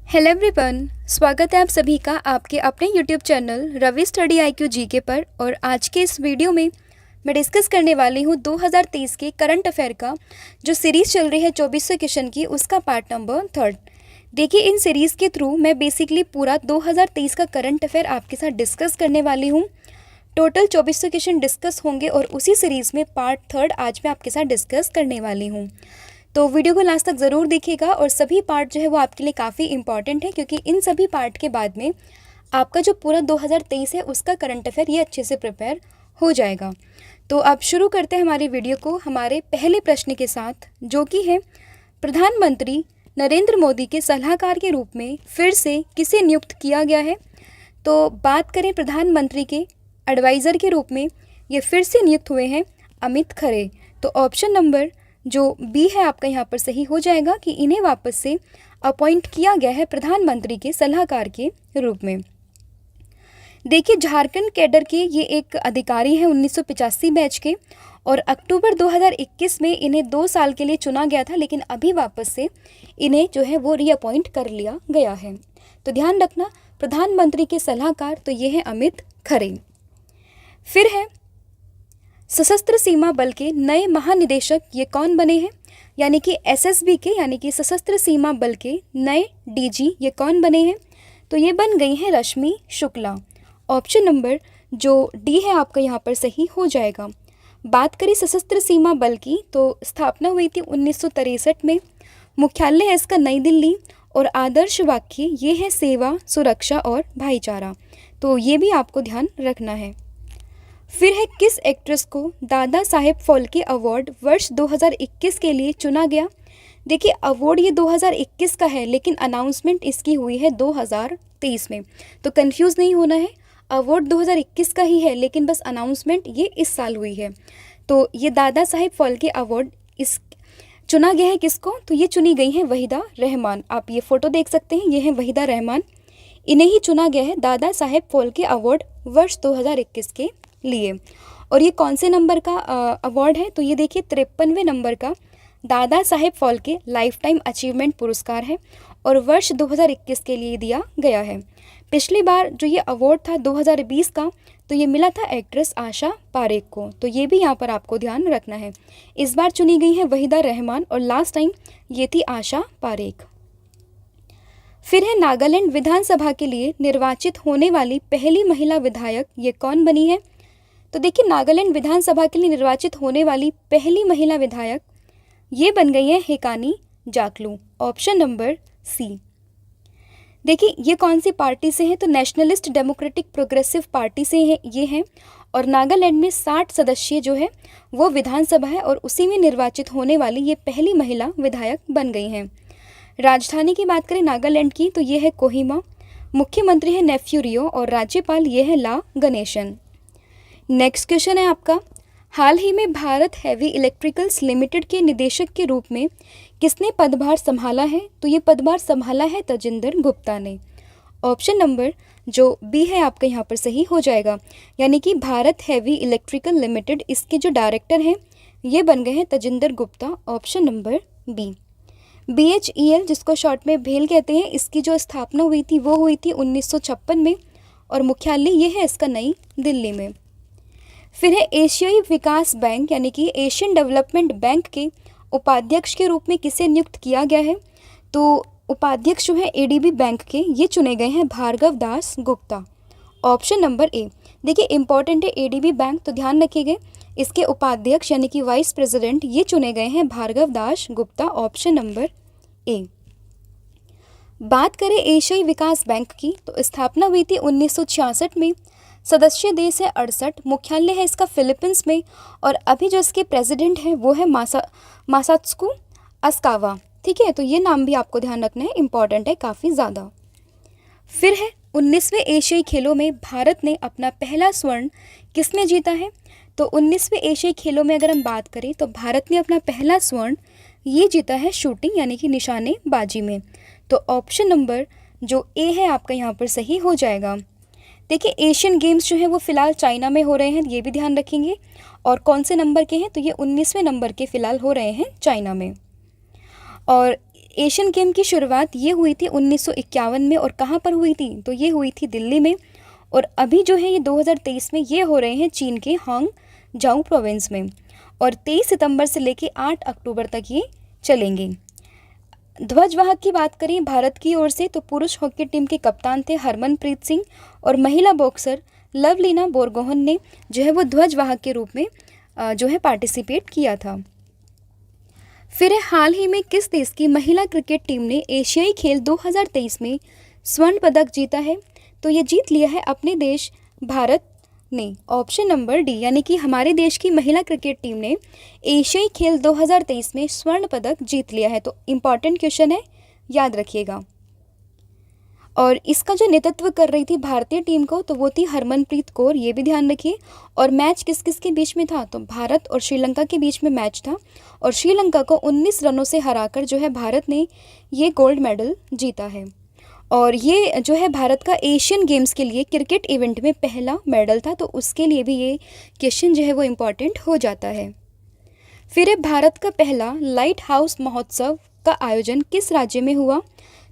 Hello everyone, स्वागत है आप सभी का आपके अपने YouTube channel Ravi study IQ GK पर। और आज के इस वीडियो में मैं डिस्कस करने वाली हूँ 2023 के करंट अफेयर का जो सीरीज़ चल रही है 2400 क्वेश्चन की, उसका पार्ट नंबर 3। देखिए, इन सीरीज़ के थ्रू मैं बेसिकली पूरा 2023 का करंट अफेयर आपके साथ डिस्कस करने वाली हूँ। टोटल 2400 क्वेश्चन डिस्कस होंगे और उसी सीरीज़ में पार्ट 3 आज मैं आपके साथ डिस्कस करने वाली हूँ। तो वीडियो को लास्ट तक ज़रूर देखिएगा और सभी पार्ट जो है वो आपके लिए काफ़ी इंपॉर्टेंट है, क्योंकि इन सभी पार्ट के बाद में आपका जो पूरा 2023 है उसका करंट अफेयर ये अच्छे से प्रिपेयर हो जाएगा। तो अब शुरू करते हैं हमारी वीडियो को हमारे पहले प्रश्न के साथ, जो कि है प्रधानमंत्री नरेंद्र मोदी के सलाहकार के रूप में फिर से किसे नियुक्त किया गया है। तो बात करें प्रधानमंत्री के एडवाइज़र के रूप में ये फिर से नियुक्त हुए हैं अमित खरे। तो ऑप्शन नंबर जो बी है आपका यहाँ पर सही हो जाएगा कि इन्हें वापस से अपॉइंट किया गया है प्रधानमंत्री के सलाहकार के रूप में। देखिए, झारखंड कैडर के ये एक अधिकारी हैं 1985 बैच के, और अक्टूबर 2021 में इन्हें 2 साल के लिए चुना गया था, लेकिन अभी वापस से इन्हें जो है वो रीअपॉइंट कर लिया गया है। तो ध्यान रखना, प्रधानमंत्री के सलाहकार तो ये हैं अमित खरे। फिर है सशस्त्र सीमा बल के नए महानिदेशक ये कौन बने हैं, यानी कि SSB के यानी कि सशस्त्र सीमा बल के नए DG ये कौन बने हैं। तो ये बन गई हैं रश्मि शुक्ला। ऑप्शन नंबर जो डी है आपका यहाँ पर सही हो जाएगा। बात करें सशस्त्र सीमा बल की तो स्थापना हुई थी 1963 में। मुख्यालय है इसका नई दिल्ली और आदर्श वाक्य ये है सेवा, सुरक्षा और भाईचारा। तो ये भी आपको ध्यान रखना है। फिर है किस एक्ट्रेस को दादा साहेब फाल्के अवार्ड वर्ष 2021 के लिए चुना गया। देखिए, अवार्ड ये 2021 का है, लेकिन अनाउंसमेंट इसकी हुई है 2023 में, तो कंफ्यूज नहीं होना है। अवार्ड 2021 का ही है, लेकिन बस अनाउंसमेंट ये इस साल हुई है। तो ये दादा साहेब फाल्के अवार्ड इस चुना गया है किसको, तो ये चुनी गई हैं वहीदा रहमान। आप ये फ़ोटो देख सकते हैं, ये हैं वहीदा रहमान। इन्हें ही चुना गया है दादा साहेब फाल्के अवार्ड वर्ष 2021 के लिए। और ये कौन से नंबर का अवार्ड है, तो ये देखिए 53वें नंबर का Dada Saheb Phalke life time achievement पुरस्कार है और वर्ष 2021 के लिए दिया गया है। पिछली बार जो ये अवार्ड था 2020 का, तो ये मिला था एक्ट्रेस आशा पारेख को। तो ये भी यहाँ पर आपको ध्यान रखना है। इस बार चुनी गई है वहीदा रहमान और लास्ट टाइम ये थी आशा पारेख। फिर है नागालैंड विधानसभा के लिए निर्वाचित होने वाली पहली महिला विधायक ये कौन बनी है। तो देखिए, नागालैंड विधानसभा के लिए निर्वाचित होने वाली पहली महिला विधायक ये बन गई है हेकानी जाकलू। Option number C. देखिए, ये कौन सी पार्टी से है, तो नेशनलिस्ट डेमोक्रेटिक प्रोग्रेसिव पार्टी से है ये हैं। और नागालैंड में 60 सदस्य जो है वो विधानसभा है और उसी में निर्वाचित होने वाली ये पहली महिला विधायक बन गई हैं। राजधानी की बात करें नागालैंड की तो ये है कोहिमा। मुख्यमंत्री है नेफ्यू रियो और राज्यपाल ये है ला गणेशन। नेक्स्ट क्वेश्चन है आपका, हाल ही में भारत हैवी इलेक्ट्रिकल्स लिमिटेड के निदेशक के रूप में किसने पदभार संभाला है। तो ये पदभार संभाला है तजिंदर गुप्ता ने। ऑप्शन नंबर जो बी है आपका यहाँ पर सही हो जाएगा, यानी कि भारत हैवी इलेक्ट्रिकल लिमिटेड इसके जो डायरेक्टर हैं ये बन गए हैं Tajinder Gupta. Option number B. BHEL जिसको शॉर्ट में भेल कहते हैं, इसकी जो स्थापना हुई थी वो हुई थी 1956 में और मुख्यालय ये है इसका नई दिल्ली में। फिर है एशियाई विकास बैंक यानी कि एशियन डेवलपमेंट बैंक के उपाध्यक्ष के रूप में किसे नियुक्त किया गया है। तो उपाध्यक्ष जो है ADB बैंक के ये चुने गए हैं Bhargav Das Gupta. Option number A. देखिए, इंपॉर्टेंट है ADB बैंक, तो ध्यान रखिएगा इसके उपाध्यक्ष यानी कि वाइस प्रेसिडेंट ये चुने गए हैं Bhargav Das Gupta. Option number A. बात करें एशियाई विकास बैंक की तो स्थापना हुई थी 1966 में। सदस्य देश है 68, मुख्यालय है इसका फिलीपींस में और अभी जो इसके प्रेसिडेंट हैं वो है मासात्सुको अस्कावा। ठीक है, तो ये नाम भी आपको ध्यान रखना है, इंपॉर्टेंट है काफ़ी ज़्यादा। फिर है 19वें एशियाई खेलों में भारत ने अपना पहला स्वर्ण किसमें जीता है। तो 19वें एशियाई खेलों में अगर हम बात करें तो भारत ने अपना पहला स्वर्ण ये जीता है शूटिंग यानी कि निशानेबाजी में। तो ऑप्शन नंबर जो ए है आपका यहाँ पर सही हो जाएगा। देखिए, एशियन गेम्स जो है वो फ़िलहाल चाइना में हो रहे हैं, ये भी ध्यान रखेंगे। और कौन से नंबर के हैं, तो ये 19वें नंबर के फ़िलहाल हो रहे हैं चाइना में। और एशियन गेम की शुरुआत ये हुई थी 1951 में, और कहाँ पर हुई थी? तो ये हुई थी दिल्ली में। और अभी जो है ये 2023 में ये हो रहे हैं चीन के हांगझाऊ प्रोविंस में, और 23 सितंबर से लेके 8 अक्टूबर तक ये चलेंगे। ध्वजवाहक की बात करें भारत की ओर से, तो पुरुष हॉकी टीम के कप्तान थे हरमनप्रीत सिंह, और महिला बॉक्सर लवलीना बोरगोहन ने जो है वो ध्वजवाहक के रूप में जो है पार्टिसिपेट किया था। फिर हाल ही में किस देश की महिला क्रिकेट टीम ने एशियाई खेल 2023 में स्वर्ण पदक जीता है? तो ये जीत लिया है अपने देश भारत ने। ऑप्शन नंबर डी, यानी कि हमारे देश की महिला क्रिकेट टीम ने एशियाई खेल 2023 में स्वर्ण पदक जीत लिया है। तो इम्पॉर्टेंट क्वेश्चन है, याद रखिएगा। और इसका जो नेतृत्व कर रही थी भारतीय टीम को, तो वो थी हरमनप्रीत कौर, ये भी ध्यान रखिए। और मैच किस किस के बीच में था? तो भारत और श्रीलंका के बीच में मैच था, और श्रीलंका को 19 रनों से हराकर जो है भारत ने ये गोल्ड मेडल जीता है। और ये जो है भारत का एशियन गेम्स के लिए क्रिकेट इवेंट में पहला मेडल था, तो उसके लिए भी ये क्वेश्चन जो है वो इम्पॉर्टेंट हो जाता है। फिर भारत का पहला लाइट हाउस महोत्सव का आयोजन किस राज्य में हुआ?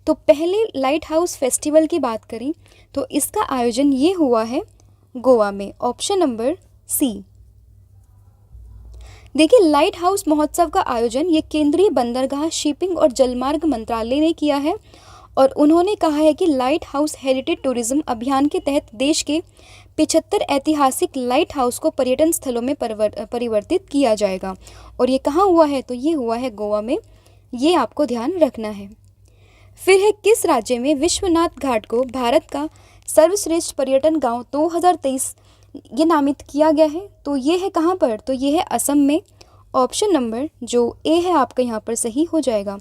तो पहले लाइट हाउस फेस्टिवल की बात करें तो इसका आयोजन ये हुआ है गोवा में। Option number C. देखिए, लाइट हाउस महोत्सव का आयोजन ये केंद्रीय बंदरगाह, शिपिंग और जलमार्ग मंत्रालय ने किया है, और उन्होंने कहा है कि लाइट हाउस हेरिटेज टूरिज्म अभियान के तहत देश के 75 ऐतिहासिक लाइट हाउस को पर्यटन स्थलों में परिवर्तित किया जाएगा। और ये कहाँ हुआ है? तो ये हुआ है गोवा में, ये आपको ध्यान रखना है। फिर है किस राज्य में विश्वनाथ घाट को भारत का सर्वश्रेष्ठ पर्यटन गांव 2023 ये नामित किया गया है? तो ये है कहाँ पर? तो ये है असम में। ऑप्शन नंबर जो ए है आपका यहाँ पर सही हो जाएगा।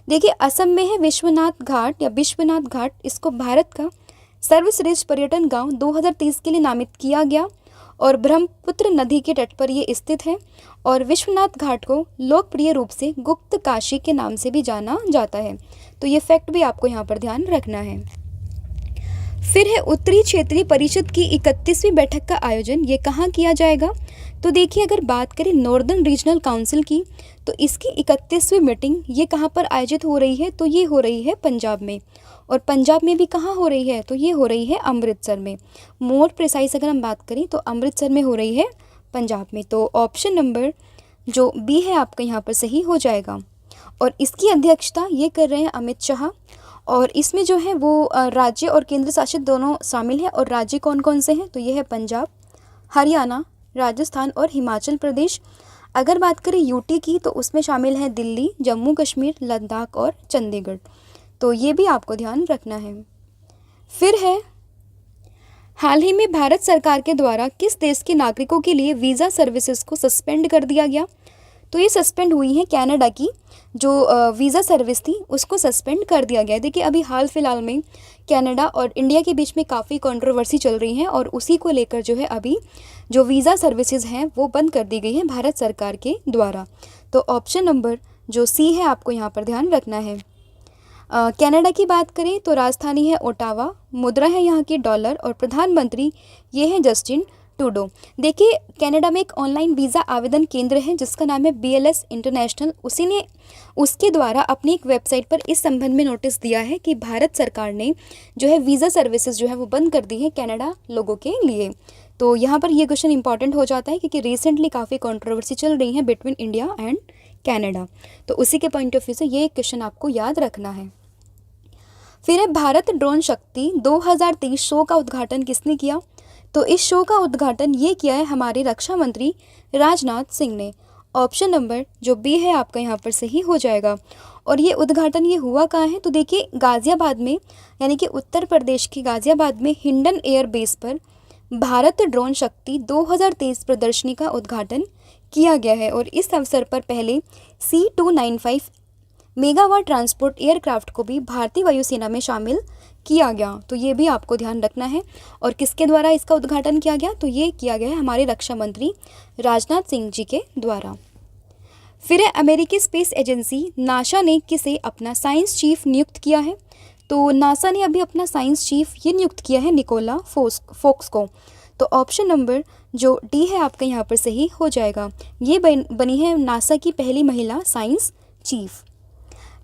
देखिए, असम में है विश्वनाथ घाट या विश्वनाथ घाट, इसको भारत का सर्वश्रेष्ठ पर्यटन गांव 2023 के लिए नामित किया गया, और ब्रह्मपुत्र नदी के तट पर ये स्थित है। और विश्वनाथ घाट को लोकप्रिय रूप से गुप्त काशी के नाम से भी जाना जाता है। तो ये फैक्ट भी आपको यहाँ पर ध्यान रखना है। फिर है उत्तरी क्षेत्रीय परिषद की 31वीं बैठक का आयोजन ये कहाँ किया जाएगा? तो देखिए, अगर बात करें नॉर्दर्न रीजनल काउंसिल की, तो इसकी 31वीं मीटिंग ये कहाँ पर आयोजित हो रही है? तो ये हो रही है पंजाब में। और पंजाब में भी कहाँ हो रही है? तो ये हो रही है अमृतसर में। मोर प्रिसाइज अगर हम बात करें तो अमृतसर में हो रही है, पंजाब में। तो ऑप्शन नंबर जो बी है आपका यहाँ पर सही हो जाएगा। और इसकी अध्यक्षता ये कर रहे हैं अमित शाह, और इसमें जो है वो राज्य और केंद्र शासित दोनों शामिल हैं। और राज्य कौन कौन से हैं? तो ये है पंजाब, हरियाणा, राजस्थान और हिमाचल प्रदेश। अगर बात करें यूटी की, तो उसमें शामिल है दिल्ली, जम्मू कश्मीर, लद्दाख और चंडीगढ़। तो ये भी आपको ध्यान रखना है। फिर है हाल ही में भारत सरकार के द्वारा किस देश के नागरिकों के लिए वीज़ा सर्विसेज को सस्पेंड कर दिया गया? तो ये सस्पेंड हुई है कनाडा की जो वीज़ा सर्विस थी उसको सस्पेंड कर दिया गया। देखिए, अभी हाल फिलहाल में कनाडा और इंडिया के बीच में काफ़ी कंट्रोवर्सी चल रही है, और उसी को लेकर जो है अभी जो वीज़ा सर्विसेज हैं वो बंद कर दी गई हैं भारत सरकार के द्वारा। तो ऑप्शन नंबर जो सी है आपको यहाँ पर ध्यान रखना है। कनाडा की बात करें तो राजधानी है ओटावा, मुद्रा है यहाँ की डॉलर, और प्रधानमंत्री ये है जस्टिन ट्रूडो। देखिए, कनाडा में एक ऑनलाइन वीज़ा आवेदन केंद्र है जिसका नाम है BLS इंटरनेशनल। उसी ने उसके द्वारा अपनी एक वेबसाइट पर इस संबंध में नोटिस दिया है कि भारत सरकार ने जो है वीज़ा सर्विसेज जो है वो बंद कर दी है कनाडा लोगों के लिए। तो यहाँ पर ये क्वेश्चन इंपॉर्टेंट हो जाता है क्योंकि रिसेंटली काफ़ी कंट्रोवर्सी चल रही है बिटवीन इंडिया एंड कनाडा। तो उसी के पॉइंट ऑफ व्यू से ये क्वेश्चन आपको याद रखना है। फिर है भारत ड्रोन शक्ति 2023 शो का उद्घाटन किसने किया? तो इस शो का उद्घाटन ये किया है हमारे रक्षा मंत्री राजनाथ सिंह ने। ऑप्शन नंबर जो बी है आपका यहाँ पर सही हो जाएगा। और ये उद्घाटन ये हुआ कहाँ है? तो देखिए, गाज़ियाबाद में, यानी कि उत्तर प्रदेश के गाज़ियाबाद में हिंडन एयर बेस पर भारत ड्रोन शक्ति 2023 प्रदर्शनी का उद्घाटन किया गया है। और इस अवसर पर पहले C295 मेगावाट ट्रांसपोर्ट एयरक्राफ्ट को भी भारतीय वायुसेना में शामिल किया गया। तो ये भी आपको ध्यान रखना है। और किसके द्वारा इसका उद्घाटन किया गया? तो ये किया गया है हमारे रक्षा मंत्री राजनाथ सिंह जी के द्वारा। फिर है अमेरिकी स्पेस एजेंसी नासा ने किसे अपना साइंस चीफ नियुक्त किया है? तो नासा ने अभी अपना साइंस चीफ ये नियुक्त किया है निकोला फोक्स को। तो ऑप्शन नंबर जो डी है आपका यहाँ पर सही हो जाएगा। ये बनी है नासा की पहली महिला साइंस चीफ।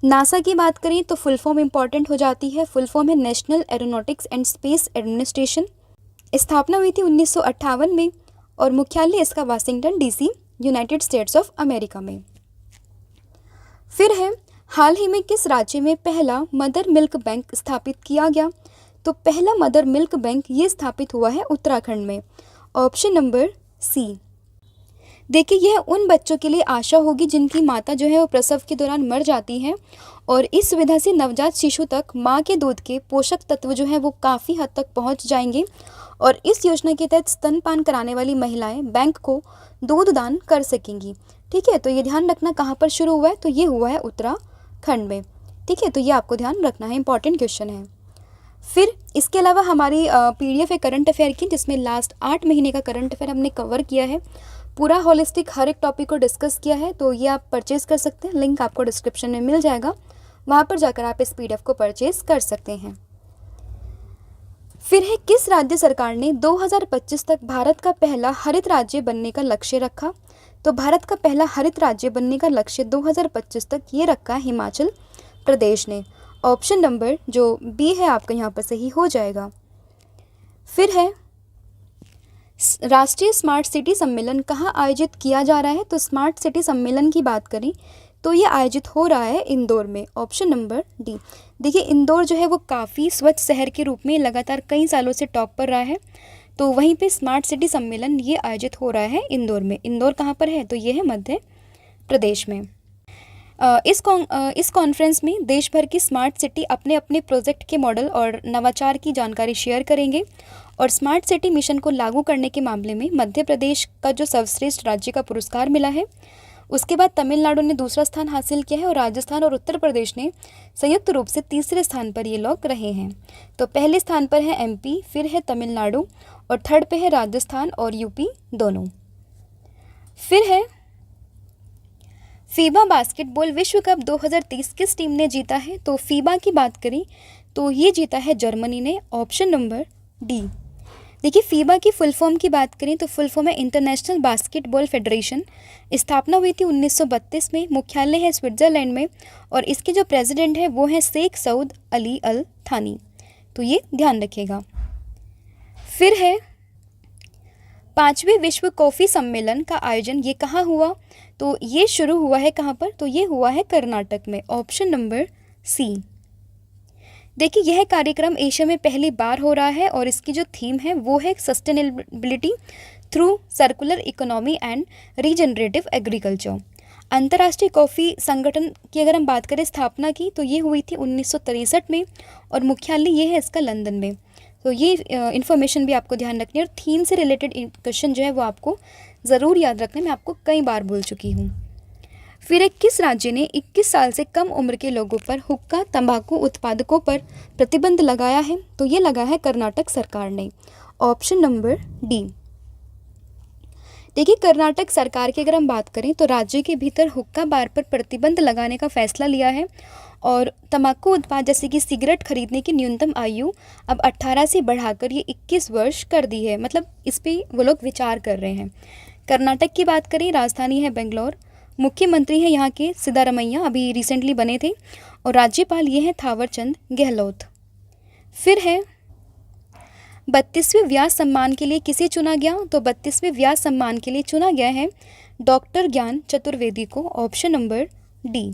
नासा की बात करें तो फुल फॉर्म इंपॉर्टेंट हो जाती है, फुल फॉर्म है national aeronautics and space administration. स्थापना हुई थी 1958 में और मुख्यालय इसका Washington DC, United states of America में। फिर है हाल ही में किस राज्य में पहला मदर मिल्क बैंक स्थापित किया गया? तो पहला मदर मिल्क बैंक ये स्थापित हुआ है उत्तराखंड में, ऑप्शन नंबर सी। देखिए यह उन बच्चों के लिए आशा होगी जिनकी माता जो है वो प्रसव के दौरान मर जाती है और इस सुविधा से नवजात शिशु तक माँ के दूध के पोषक तत्व जो है वो काफ़ी हद तक पहुँच जाएंगे और इस योजना के तहत स्तनपान कराने वाली महिलाएं बैंक को दूध दान कर सकेंगी। ठीक है, तो ये ध्यान रखना कहाँ पर शुरू हुआ है, तो ये हुआ है उत्तराखंड में। ठीक है, तो ये आपको ध्यान रखना है, इंपॉर्टेंट क्वेश्चन है। फिर इसके अलावा हमारी PDF है करंट अफेयर की, जिसमें लास्ट 8 महीने का करंट अफेयर हमने कवर किया है, पूरा होलिस्टिक हर एक टॉपिक को डिस्कस किया है। तो ये आप परचेज़ कर सकते हैं, लिंक आपको डिस्क्रिप्शन में मिल जाएगा, वहाँ पर जाकर आप इस PDF को परचेज़ कर सकते हैं। फिर है किस राज्य सरकार ने 2025 तक भारत का पहला हरित राज्य बनने का लक्ष्य रखा? तो भारत का पहला हरित राज्य बनने का लक्ष्य 2025 तक ये रखा हिमाचल प्रदेश ने, ऑप्शन नंबर जो बी है आपका यहाँ पर सही हो जाएगा। फिर है राष्ट्रीय स्मार्ट सिटी सम्मेलन कहाँ आयोजित किया जा रहा है? तो स्मार्ट सिटी सम्मेलन की बात करें तो ये आयोजित हो रहा है इंदौर में, ऑप्शन नंबर डी। देखिए इंदौर जो है वो काफ़ी स्वच्छ शहर के रूप में लगातार कई सालों से टॉप पर रहा है, तो वहीं पे स्मार्ट सिटी सम्मेलन ये आयोजित हो रहा है इंदौर में। इंदौर कहाँ पर है? तो ये है मध्य प्रदेश में। इस कॉन्फ्रेंस में देश भर की स्मार्ट सिटी अपने अपने प्रोजेक्ट के मॉडल और नवाचार की जानकारी शेयर करेंगे और स्मार्ट सिटी मिशन को लागू करने के मामले में मध्य प्रदेश का जो सर्वश्रेष्ठ राज्य का पुरस्कार मिला है, उसके बाद तमिलनाडु ने दूसरा स्थान हासिल किया है और राजस्थान और उत्तर प्रदेश ने संयुक्त रूप से तीसरे स्थान पर ये लोग रहे हैं। तो पहले स्थान पर है MP, फिर है तमिलनाडु और थर्ड पे है राजस्थान और UP दोनों। फिर है फीबा बास्केटबॉल विश्व कप 2023 किस टीम ने जीता है? तो फीबा की बात करें तो ये जीता है जर्मनी ने, ऑप्शन नंबर डी। देखिए फीबा की फुल फॉर्म की बात करें तो फुल फॉर्म है इंटरनेशनल बास्केटबॉल फेडरेशन। स्थापना हुई थी 1932 में, मुख्यालय है स्विट्ज़रलैंड में और इसके जो प्रेसिडेंट है वो है शेख सऊद अली अल थानी, तो ये ध्यान रखिएगा। फिर है 5वें विश्व कॉफ़ी सम्मेलन का आयोजन ये कहाँ हुआ? तो ये शुरू हुआ है कहाँ पर? तो ये हुआ है कर्नाटक में, ऑप्शन नंबर सी। देखिए यह कार्यक्रम एशिया में पहली बार हो रहा है और इसकी जो थीम है वो है sustainability through circular economy and regenerative agriculture. अंतर्राष्ट्रीय कॉफ़ी संगठन की अगर हम बात करें स्थापना की तो ये हुई थी 1963 में और मुख्यालय ये है इसका लंदन में। तो ये इन्फॉर्मेशन भी आपको ध्यान रखनी है और थीम से रिलेटेड क्वेश्चन जो है वो आपको ज़रूर याद रखना है, मैं आपको कई बार बोल चुकी हूँ। फिर किस राज्य ने 21 साल से कम उम्र के लोगों पर हुक्का तंबाकू उत्पादकों पर प्रतिबंध लगाया है? तो ये लगा है कर्नाटक सरकार ने, ऑप्शन नंबर डी। देखिए कर्नाटक सरकार की अगर हम बात करें तो राज्य के भीतर हुक्का बार पर प्रतिबंध लगाने का फैसला लिया है और तंबाकू उत्पाद जैसे कि सिगरेट खरीदने की न्यूनतम आयु अब 18 से बढ़ाकर ये 21 वर्ष कर दी है, मतलब इस पर वो लोग विचार कर रहे हैं। कर्नाटक की बात करें, राजधानी है बेंगलोर, मुख्यमंत्री हैं यहाँ के सिद्धारमैया, अभी रिसेंटली बने थे और राज्यपाल ये हैं थावरचंद गहलोत। फिर है 32वें व्यास सम्मान के लिए किसे चुना गया? तो 32वें व्यास सम्मान के लिए चुना गया है डॉक्टर ज्ञान चतुर्वेदी को, ऑप्शन नंबर डी।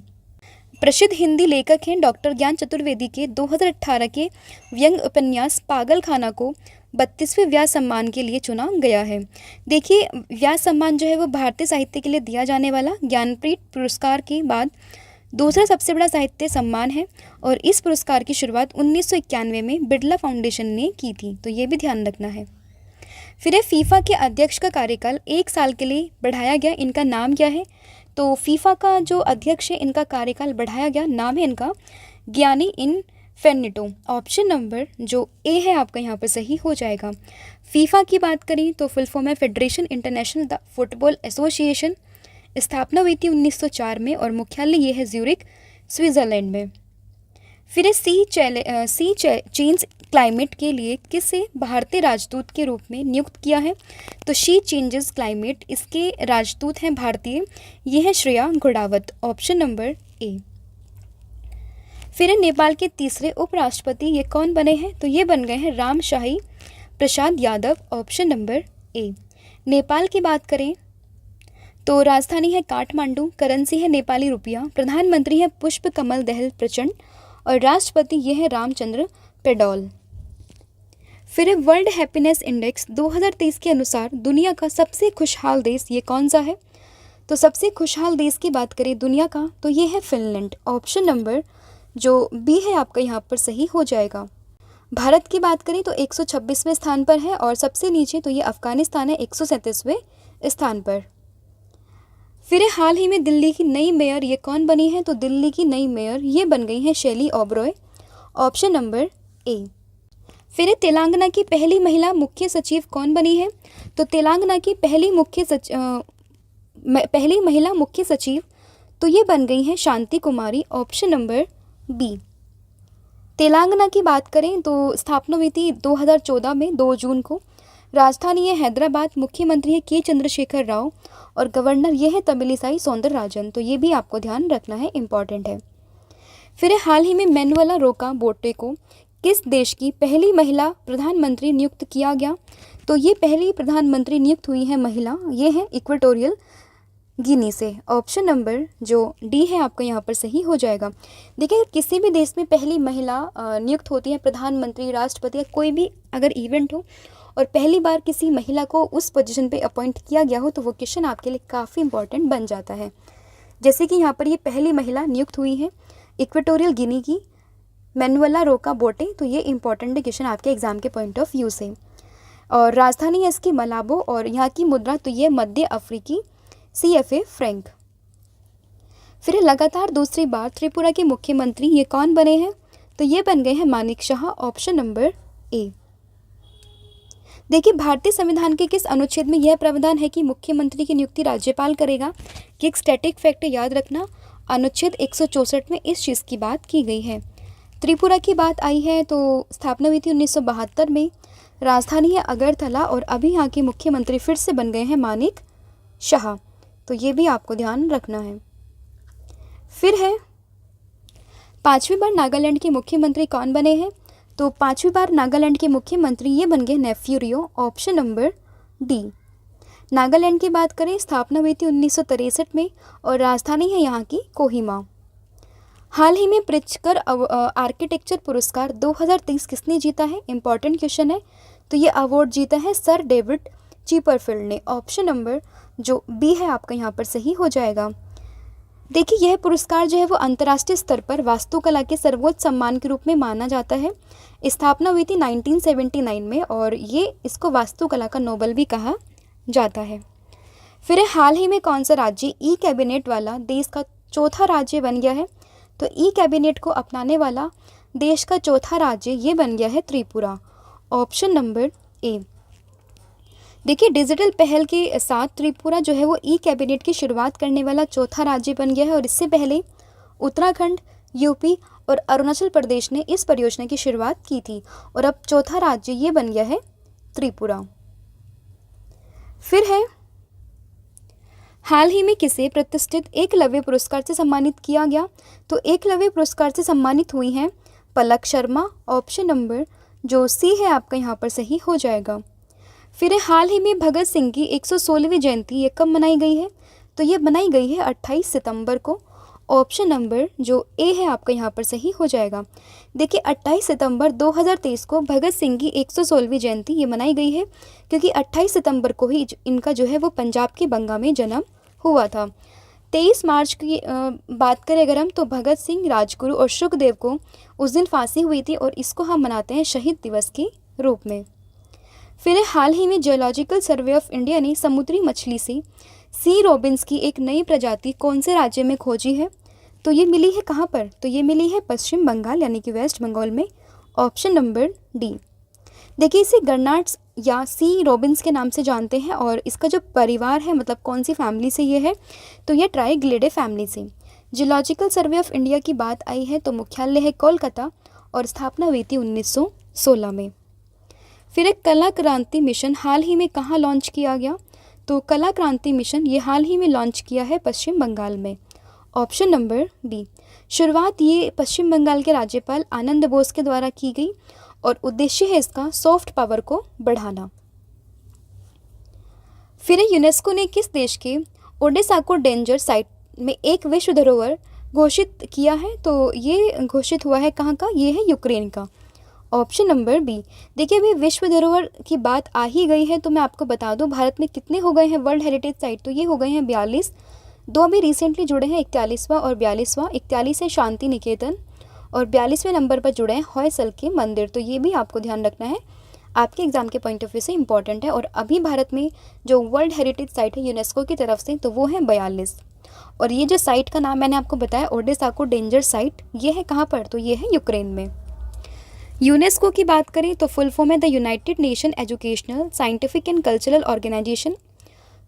प्रसिद्ध हिंदी लेखक हैं डॉक्टर ज्ञान चतुर्वेदी के 2018 के व्यंग्य उपन्यास पागलखाना को 32वें व्यास सम्मान के लिए चुना गया है। देखिए व्यास सम्मान जो है वो भारतीय साहित्य के लिए दिया जाने वाला ज्ञानपीठ पुरस्कार के बाद दूसरा सबसे बड़ा साहित्य सम्मान है और इस पुरस्कार की शुरुआत 1991 में बिरला फाउंडेशन ने की थी, तो ये भी ध्यान रखना है। फिर है फीफा के अध्यक्ष का कार्यकाल 1 साल के लिए बढ़ाया गया, इनका नाम क्या है? तो फीफा का जो अध्यक्ष है इनका कार्यकाल बढ़ाया गया, नाम है इनका गियानी इनफेनिटो, ऑप्शन नंबर जो ए है आपका यहाँ पर सही हो जाएगा। फीफा की बात करें तो फुल फॉर्म है federation international the football association. स्थापना हुई थी 1904 में और मुख्यालय ये है ज्यूरिक स्विट्ज़रलैंड में। फिर है सी चेंज क्लाइमेट के लिए किसे भारतीय राजदूत के रूप में नियुक्त किया है? तो शी चेंजेस क्लाइमेट, इसके राजदूत हैं भारतीय, ये है श्रेया घोड़ावत, ऑप्शन नंबर ए। फिर नेपाल के तीसरे उपराष्ट्रपति ये कौन बने हैं? तो ये बन गए हैं Ramshahi Prasad Yadav, option number A. Nepal की बात करें तो राजधानी है काठमांडू, करेंसी है नेपाली रुपया, प्रधानमंत्री है पुष्प कमल दहल प्रचंड और राष्ट्रपति ये है रामचंद्र पेडौल। फिर वर्ल्ड हैप्पीनेस इंडेक्स 2023 के अनुसार दुनिया का सबसे खुशहाल देश ये कौन सा है? तो सबसे खुशहाल देश की बात करें दुनिया का तो ये है फिनलैंड, ऑप्शन नंबर जो बी है आपका यहाँ पर सही हो जाएगा। भारत की बात करें तो 126वें स्थान पर है और सबसे नीचे तो ये अफगानिस्तान है 137वें स्थान पर। फिर हाल ही में दिल्ली की नई मेयर ये कौन बनी है? तो दिल्ली की नई मेयर ये बन गई हैं शैली ओबरॉय, ऑप्शन नंबर ए। फिर तेलंगाना की पहली महिला मुख्य सचिव कौन बनी है? तो तेलंगाना की पहली महिला मुख्य सचिव तो ये बन गई हैं शांति कुमारी, ऑप्शन नंबर बी। तेलंगाना की बात करें तो स्थापना हुई थी 2014 में 2 जून को। राजधानी है हैदराबाद, मुख्यमंत्री है के चंद्रशेखर राव और गवर्नर ये है तमिलिसाई सौंदरराजन। तो ये भी आपको ध्यान रखना है, इम्पॉर्टेंट है। फिर हाल ही में मैनुअला रोका बोटे को किस देश की पहली महिला प्रधानमंत्री नियुक्त किया गया? तो ये पहली प्रधानमंत्री नियुक्त हुई है महिला, ये है इक्वेटोरियल गिनी से, ऑप्शन नंबर जो डी है आपका यहाँ पर सही हो जाएगा। देखिए किसी भी देश में पहली महिला नियुक्त होती है, प्रधानमंत्री, राष्ट्रपति या कोई भी अगर इवेंट हो और पहली बार किसी महिला को उस पोजीशन पे अपॉइंट किया गया हो तो वो क्वेश्चन आपके लिए काफ़ी इंपॉर्टेंट बन जाता है। जैसे कि यहाँ पर ये पहली महिला नियुक्त हुई है इक्वेटोरियल गिनी की मैनुअला रोका बोटे, तो ये इंपॉर्टेंट क्वेश्चन आपके एग्जाम के पॉइंट ऑफ व्यू से। और राजधानी है इसकी मलाबो और यहाँ की मुद्रा तो ये मध्य अफ्रीकी CFA फ्रैंक। फिर लगातार दूसरी बार त्रिपुरा के मुख्यमंत्री ये कौन बने हैं? तो ये बन गए हैं Manik Shah, option number A. देखिए भारतीय संविधान के किस अनुच्छेद में यह प्रावधान है कि मुख्यमंत्री की नियुक्ति राज्यपाल करेगा? कि एक स्टैटिक फैक्ट याद रखना, अनुच्छेद 164 में इस चीज़ की बात की गई है। त्रिपुरा की बात आई है तो स्थापना हुई थी 1972 में, राजधानी है अगरतला और अभी यहाँ के मुख्यमंत्री फिर से बन गए हैं मानिक शाह। तो ये भी आपको ध्यान रखना है। फिर है 5वीं बार नागालैंड के मुख्यमंत्री कौन बने हैं? तो 5वीं बार नागालैंड के मुख्यमंत्री ये बन गए नेफ्यू रियो, ऑप्शन नंबर डी। नागालैंड की बात करें स्थापना हुई थी 1963 में और राजधानी है यहाँ की कोहिमा। हाल ही में प्रित्जकर आर्किटेक्चर पुरस्कार 2023 किसने जीता है? इंपॉर्टेंट क्वेश्चन है। तो ये अवार्ड जीता है सर डेविड चिपरफील्ड ने, ऑप्शन नंबर जो बी है आपका यहाँ पर सही हो जाएगा। देखिए यह पुरस्कार जो है वो अंतर्राष्ट्रीय स्तर पर वास्तुकला के सर्वोच्च सम्मान के रूप में माना जाता है। स्थापना हुई थी 1979 में और ये इसको वास्तुकला का नोबेल भी कहा जाता है। फिर हाल ही में कौन सा राज्य ई कैबिनेट वाला देश का चौथा राज्य बन गया है? तो ई कैबिनेट को अपनाने वाला देश का चौथा राज्य ये बन गया है त्रिपुरा, ऑप्शन नंबर ए। देखिए डिजिटल पहल के साथ त्रिपुरा जो है वो ई कैबिनेट की शुरुआत करने वाला चौथा राज्य बन गया है और इससे पहले उत्तराखंड, यूपी और अरुणाचल प्रदेश ने इस परियोजना की शुरुआत की थी और अब चौथा राज्य ये बन गया है त्रिपुरा। फिर है हाल ही में किसे प्रतिष्ठित एकलव्य पुरस्कार से सम्मानित किया गया? तो एकलव्य पुरस्कार से सम्मानित हुई हैं पलक शर्मा, ऑप्शन नंबर जो सी है आपका यहाँ पर सही हो जाएगा। फिर हाल ही में भगत सिंह की 116वीं जयंती ये कब मनाई गई है? तो ये मनाई गई है 28 सितंबर को, ऑप्शन नंबर जो ए है आपका यहाँ पर सही हो जाएगा। देखिए 28 सितंबर 2023 को भगत सिंह की 116वीं जयंती ये मनाई गई है क्योंकि 28 सितंबर को ही इनका जो है वो पंजाब के बंगा में जन्म हुआ था। 23 मार्च की बात करें अगर हम तो भगत सिंह, राजगुरु और सुखदेव को उस दिन फांसी हुई थी और इसको हम मनाते हैं शहीद दिवस के रूप में। फिर हाल ही में जियोलॉजिकल सर्वे ऑफ इंडिया ने समुद्री मछली से सी रोबिन्स की एक नई प्रजाति कौन से राज्य में खोजी है? तो ये मिली है कहाँ पर? तो ये मिली है पश्चिम बंगाल यानी कि वेस्ट बंगाल में, ऑप्शन नंबर डी। देखिए इसे गन्नाट्स या सी रोबिन्स के नाम से जानते हैं और इसका जो परिवार है मतलब कौन सी फैमिली से ये है? तो ये ट्राइग्लिडे फैमिली से। जियोलॉजिकल सर्वे ऑफ इंडिया की बात आई है तो मुख्यालय है कोलकाता और स्थापना हुई थी 1916 में। फिर एक कला क्रांति मिशन हाल ही में कहाँ लॉन्च किया गया? तो कला क्रांति मिशन ये हाल ही में लॉन्च किया है पश्चिम बंगाल में, ऑप्शन नंबर बी। शुरुआत ये पश्चिम बंगाल के राज्यपाल आनंद बोस के द्वारा की गई और उद्देश्य है इसका सॉफ्ट पावर को बढ़ाना। फिर यूनेस्को ने किस देश के ओडेसा को डेंजर साइट में एक विश्व धरोहर घोषित किया है? तो ये घोषित हुआ है कहाँ का? ये है यूक्रेन का। Option number B. देखिए अभी विश्व धरोहर की बात आ ही गई है तो मैं आपको बता दूं भारत में कितने हो गए हैं वर्ल्ड हेरिटेज साइट। तो ये हो गए हैं 42। दो अभी रिसेंटली जुड़े हैं 41वां और 42वां। 41 है शांति निकेतन और 42वें नंबर पर जुड़े हैं होयसल के मंदिर। तो ये भी आपको ध्यान रखना है, आपके एग्जाम के पॉइंट ऑफ व्यू से इंपॉर्टेंट है। और अभी भारत में जो वर्ल्ड हेरिटेज साइट है यूनेस्को की तरफ से तो वो है 42। और ये जो साइट का नाम मैंने आपको बताया ओडेसा को डेंजर साइट, ये है कहाँ पर? तो ये है यूक्रेन में। यूनेस्को की बात करें तो फुल फॉर्म है the United Nation Educational Scientific and Cultural Organization.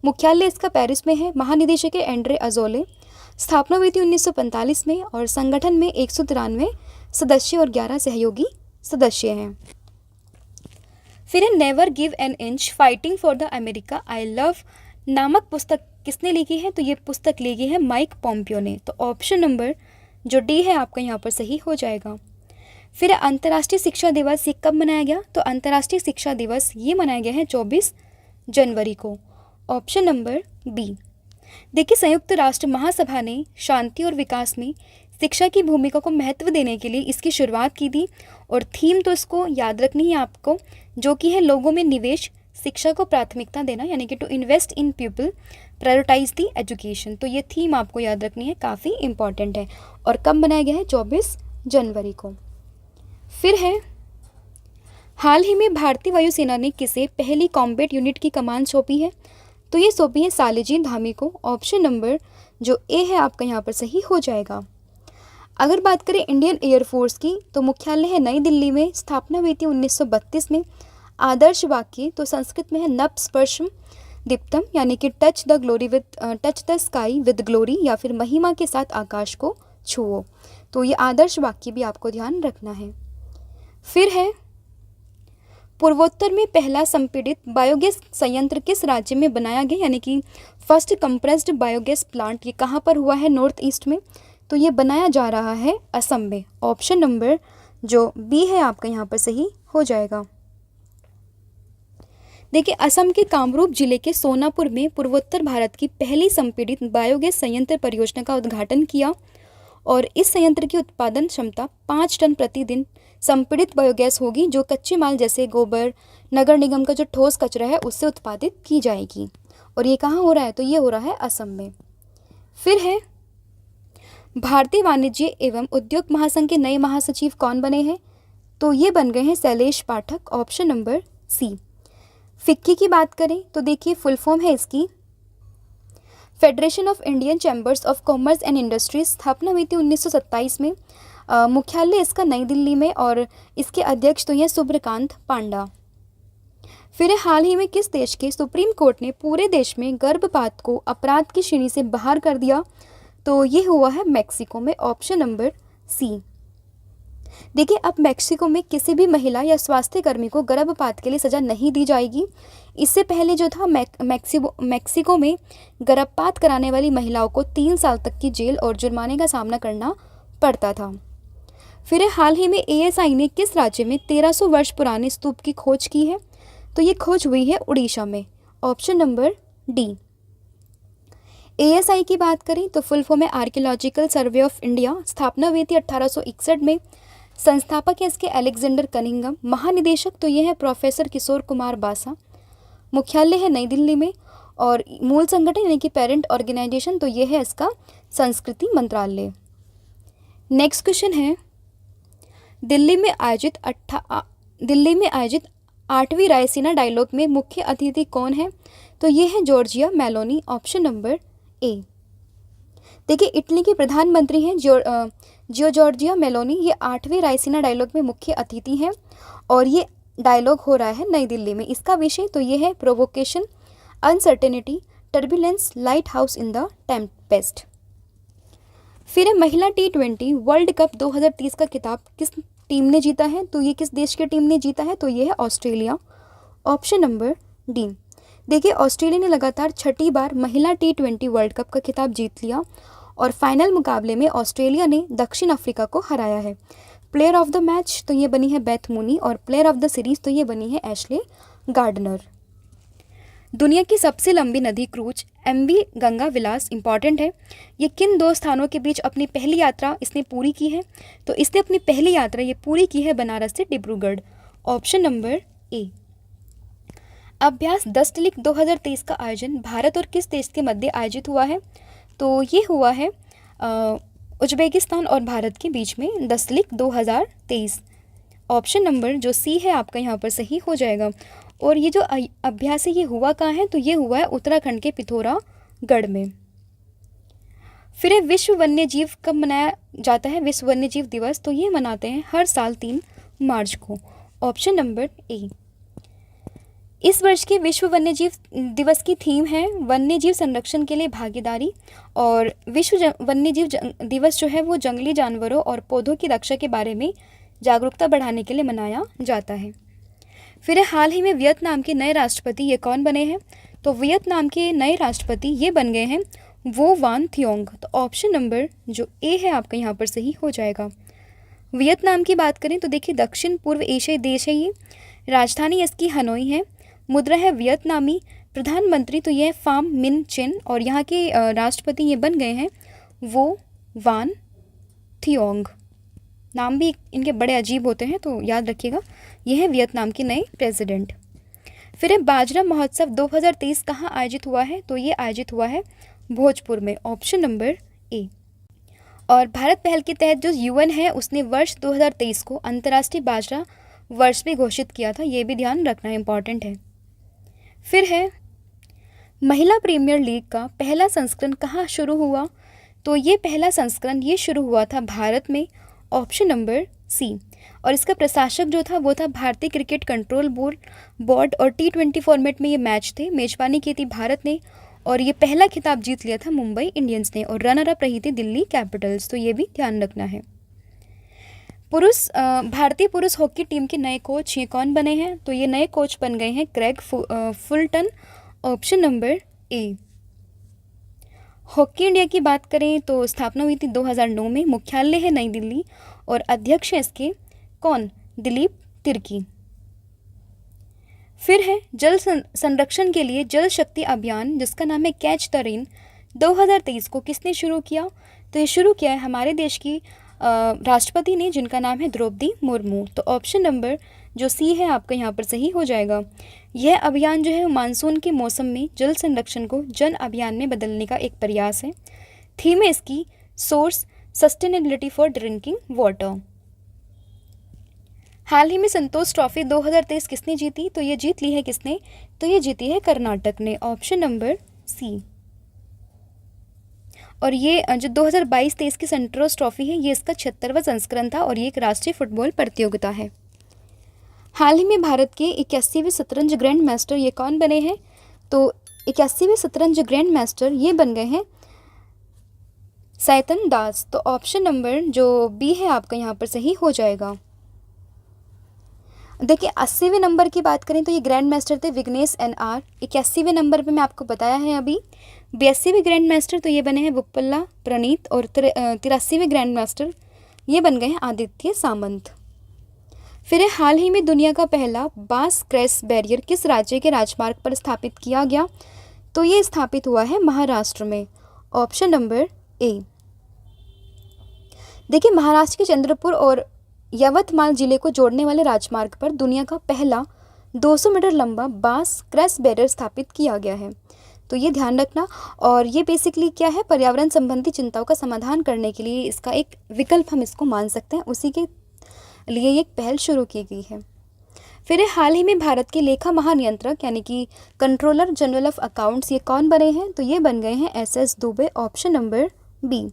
मुख्यालय इसका पेरिस में है। महानिदेशक है एंड्रे अजोले। स्थापना हुई थी 1945 में और संगठन में 193 सदस्य और 11 सहयोगी सदस्य हैं। फिर है never give an inch fighting for the America I love नामक पुस्तक किसने लिखी है? तो ये पुस्तक लिखी है माइक पॉम्पियो ने। तो ऑप्शन नंबर जो डी है आपका यहाँ पर सही हो जाएगा। फिर अंतर्राष्ट्रीय शिक्षा दिवस ये कब मनाया गया? तो अंतर्राष्ट्रीय शिक्षा दिवस ये मनाया गया है 24 जनवरी को। Option number B. देखिए संयुक्त राष्ट्र महासभा ने शांति और विकास में शिक्षा की भूमिका को महत्व देने के लिए इसकी शुरुआत की थी और थीम तो इसको याद रखनी है आपको, जो कि है लोगों में निवेश, शिक्षा को प्राथमिकता देना, यानी कि to invest in people, prioritise the education. तो ये थीम आपको याद रखनी है, काफ़ी इंपॉर्टेंट है। और कब बनाया गया है? 24 जनवरी को। फिर है हाल ही में भारतीय वायुसेना ने किसे पहली कॉम्बैट यूनिट की कमान सौंपी है? तो ये सौंपी है सालिजी धामी को। ऑप्शन नंबर जो ए है आपका यहाँ पर सही हो जाएगा। अगर बात करें इंडियन एयरफोर्स की तो मुख्यालय है नई दिल्ली में। स्थापना हुई थी 1932 में। आदर्श वाक्य तो संस्कृत में है नभ स्पर्शम दीप्तम, यानी कि touch the sky with glory, या फिर महिमा के साथ आकाश को छुओ। तो ये आदर्श वाक्य भी आपको ध्यान रखना है। फिर है पूर्वोत्तर में पहला संपीड़ित बायोगैस संयंत्र किस राज्य में बनाया गया, यानी कि फर्स्ट कंप्रेस्ड बायोगैस प्लांट ये कहाँ पर हुआ है? नॉर्थ ईस्ट में। तो ये बनाया जा रहा है असम में। ऑप्शन नंबर जो बी है आपका यहाँ पर सही हो जाएगा। देखिए असम के कामरूप जिले के सोनापुर में पूर्वोत्तर भारत की पहली संपीड़ित बायोगैस संयंत्र परियोजना का उद्घाटन किया और इस संयंत्र की उत्पादन क्षमता 5 टन प्रतिदिन संपीड़ित बायोगैस होगी, जो कच्चे माल जैसे गोबर, नगर निगम का जो ठोस कचरा है उससे उत्पादित की जाएगी। और ये कहाँ हो रहा है? तो ये हो रहा है असम में। फिर है भारतीय वाणिज्य एवं उद्योग महासंघ के नए महासचिव कौन बने हैं? तो ये बन गए हैं Shailesh Pathak. Option number C. FICCI की बात करें तो देखिए फुल फॉर्म है इसकी Federation of Indian Chambers of Commerce and Industries. स्थापना हुई थी 1927 में। मुख्यालय इसका नई दिल्ली में और इसके अध्यक्ष तो ये सुब्रकांत पांडा। फिर हाल ही में किस देश के सुप्रीम कोर्ट ने पूरे देश में गर्भपात को अपराध की श्रेणी से बाहर कर दिया? तो ये हुआ है मैक्सिको में। Option number C. देखिए अब मैक्सिको में किसी भी महिला या स्वास्थ्य कर्मी को गर्भपात के लिए सज़ा नहीं दी जाएगी। इससे पहले जो था मैक्सिको में गर्भपात कराने वाली महिलाओं को 3 साल तक की जेल और जुर्माने का सामना करना पड़ता था। फिर हाल ही में एएसआई ने किस राज्य में 1300 वर्ष पुराने स्तूप की खोज की है? तो ये खोज हुई है उड़ीसा में। Option number D. एएसआई की बात करें तो फुल फॉर्म है आर्कियोलॉजिकल सर्वे ऑफ इंडिया। स्थापना हुई थी 1861 में। संस्थापक है इसके अलेक्जेंडर कनिंगम। महानिदेशक तो ये है प्रोफेसर किशोर कुमार बासा। मुख्यालय है नई दिल्ली में और मूल संगठन यानी कि पेरेंट ऑर्गेनाइजेशन तो ये है इसका संस्कृति मंत्रालय। नेक्स्ट क्वेश्चन है दिल्ली में आयोजित 8वीं रायसीना डायलॉग में मुख्य अतिथि कौन है? तो ये है Giorgia Meloni. Option number A. देखिए इटली के प्रधानमंत्री हैं जॉर्जिया मेलोनी। ये 8वीं रायसीना डायलॉग में मुख्य अतिथि हैं और ये डायलॉग हो रहा है नई दिल्ली में। इसका विषय तो ये है provocation, uncertainty, turbulence, light house in the Tempest. फिर है महिला T20 वर्ल्ड कप 2030 का खिताब किस टीम ने जीता है? तो ये किस देश की टीम ने जीता है? तो ये है ऑस्ट्रेलिया। Option number D. देखिए ऑस्ट्रेलिया ने लगातार 6ठी बार महिला T20 वर्ल्ड कप का खिताब जीत लिया और फाइनल मुकाबले में ऑस्ट्रेलिया ने दक्षिण अफ्रीका को हराया है। प्लेयर ऑफ द मैच तो ये बनी है बेथ मूनी और प्लेयर ऑफ द सीरीज़ तो ये बनी है एशले गार्डनर। दुनिया की सबसे लंबी नदी क्रूज MV गंगा विलास इंपॉर्टेंट है। ये किन दो स्थानों के बीच अपनी पहली यात्रा इसने पूरी की है? तो इसने अपनी पहली यात्रा ये पूरी की है बनारस से डिब्रूगढ़। ऑप्शन नंबर ए। अभ्यास 10 टिलिक 2023 का आयोजन भारत और किस देश के मध्य आयोजित हुआ है? तो ये हुआ है उज्बेकिस्तान और भारत के बीच में 10 टिलिक 2023। ऑप्शन नंबर जो सी है आपका यहाँ पर सही हो जाएगा। और ये जो अभ्यास है ये हुआ कहाँ है? तो ये हुआ है उत्तराखंड के पिथौरागढ़ में। फिर विश्व वन्य जीव कब मनाया जाता है? विश्व वन्य जीव दिवस तो ये मनाते हैं हर साल 3 मार्च को। ऑप्शन नंबर ए। इस वर्ष के विश्व वन्य जीव दिवस की थीम है वन्य जीव संरक्षण के लिए भागीदारी। और विश्व वन्य जीव दिवस जो है वो जंगली जानवरों और पौधों की रक्षा के बारे में जागरूकता बढ़ाने के लिए मनाया जाता है। फिर हाल ही में वियतनाम के नए राष्ट्रपति ये कौन बने हैं? तो वियतनाम के नए राष्ट्रपति ये बन गए हैं वो वान थियोंग। तो ऑप्शन नंबर जो ए है आपका यहाँ पर सही हो जाएगा। वियतनाम की बात करें तो देखिए दक्षिण पूर्व एशियाई देश है ये। राजधानी इसकी हनोई है। मुद्रा है वियतनामी। प्रधानमंत्री तो ये फाम मिन चिन और यहाँ के राष्ट्रपति ये बन गए हैं वो वान थियोंग। नाम भी इनके बड़े अजीब होते हैं तो याद रखिएगा। यह है वियतनाम के नए प्रेसिडेंट। फिर बाजरा महोत्सव 2023 कहाँ आयोजित हुआ है? तो ये आयोजित हुआ है भोजपुर में। ऑप्शन नंबर ए। और भारत पहल के तहत जो UN है उसने वर्ष 2023 को अंतर्राष्ट्रीय बाजरा वर्ष में घोषित किया था। ये भी ध्यान रखना इम्पॉर्टेंट है। फिर है महिला प्रीमियर लीग का पहला संस्करण कहाँ शुरू हुआ? तो ये पहला संस्करण ये शुरू हुआ था भारत में। Option number C. और इसका प्रशासक जो था वो था भारतीय क्रिकेट कंट्रोल बोर्ड और T20 फॉर्मेट में ये मैच थे। मेजबानी की थी भारत ने और ये पहला खिताब जीत लिया था मुंबई इंडियंस ने और रनर अप रही थी दिल्ली कैपिटल्स। तो ये भी ध्यान रखना है। भारतीय पुरुष हॉकी टीम के नए कोच ये कौन बने हैं? तो ये नए कोच बन गए हैं क्रेग फुलटन। ऑप्शन नंबर ए। हॉकी इंडिया की बात करें तो स्थापना हुई थी 2009 में। मुख्यालय है नई दिल्ली और अध्यक्ष है इसके कौन? दिलीप तिर्की। फिर है जल संरक्षण के लिए जल शक्ति अभियान जिसका नाम है कैच द रेन 2023 को किसने शुरू किया? तो ये शुरू किया है हमारे देश की राष्ट्रपति ने जिनका नाम है द्रौपदी मुर्मू। तो ऑप्शन नंबर जो सी है आपका यहाँ पर सही हो जाएगा। यह अभियान जो है मानसून के मौसम में जल संरक्षण को जन अभियान में बदलने का एक प्रयास है। थीम है इसकी source sustainability for drinking water. हाल ही में संतोष ट्रॉफी 2023 किसने जीती? तो ये जीत ली है किसने? तो ये जीती है कर्नाटक ने। Option number C. और ये जो 2022-23 की संतोष ट्रॉफी है ये इसका 76वां संस्करण था और ये एक राष्ट्रीय फुटबॉल प्रतियोगिता है। हाल ही में भारत के 81वें शतरंज ग्रैंड मास्टर ये कौन बने हैं? तो 81वें शतरंज ग्रैंड मास्टर ये बन गए हैं सैतन दास। तो ऑप्शन नंबर जो बी है आपका यहाँ पर सही हो जाएगा। देखिए 80वें नंबर की बात करें तो ये ग्रैंड मास्टर थे विघ्नेश NR। 81वें नंबर पे मैं आपको बताया है अभी। 82वें ग्रैंड मास्टर तो ये बने हैं बुप्पल्ला प्रणीत और 83वें ग्रैंड मास्टर ये बन गए हैं आदित्य सामंत। फिर हाल ही में दुनिया का पहला बास क्रैश बैरियर किस राज्य के राजमार्ग पर स्थापित किया गया? तो ये स्थापित हुआ है महाराष्ट्र में। Option number A. देखिए महाराष्ट्र के चंद्रपुर और यवतमाल जिले को जोड़ने वाले राजमार्ग पर दुनिया का पहला 200 मीटर लंबा बास क्रैश बैरियर स्थापित किया गया है। तो ये ध्यान रखना। और ये बेसिकली क्या है? पर्यावरण संबंधी चिंताओं का समाधान करने के लिए इसका एक विकल्प हम इसको मान सकते हैं। उसी के लिए एक पहल शुरू की गई है। फिर हाल ही में भारत के लेखा महानियंत्रक यानी कि कंट्रोलर जनरल ऑफ अकाउंट्स ये कौन बने हैं? तो ये बन गए हैं SS Dubey. Option number B.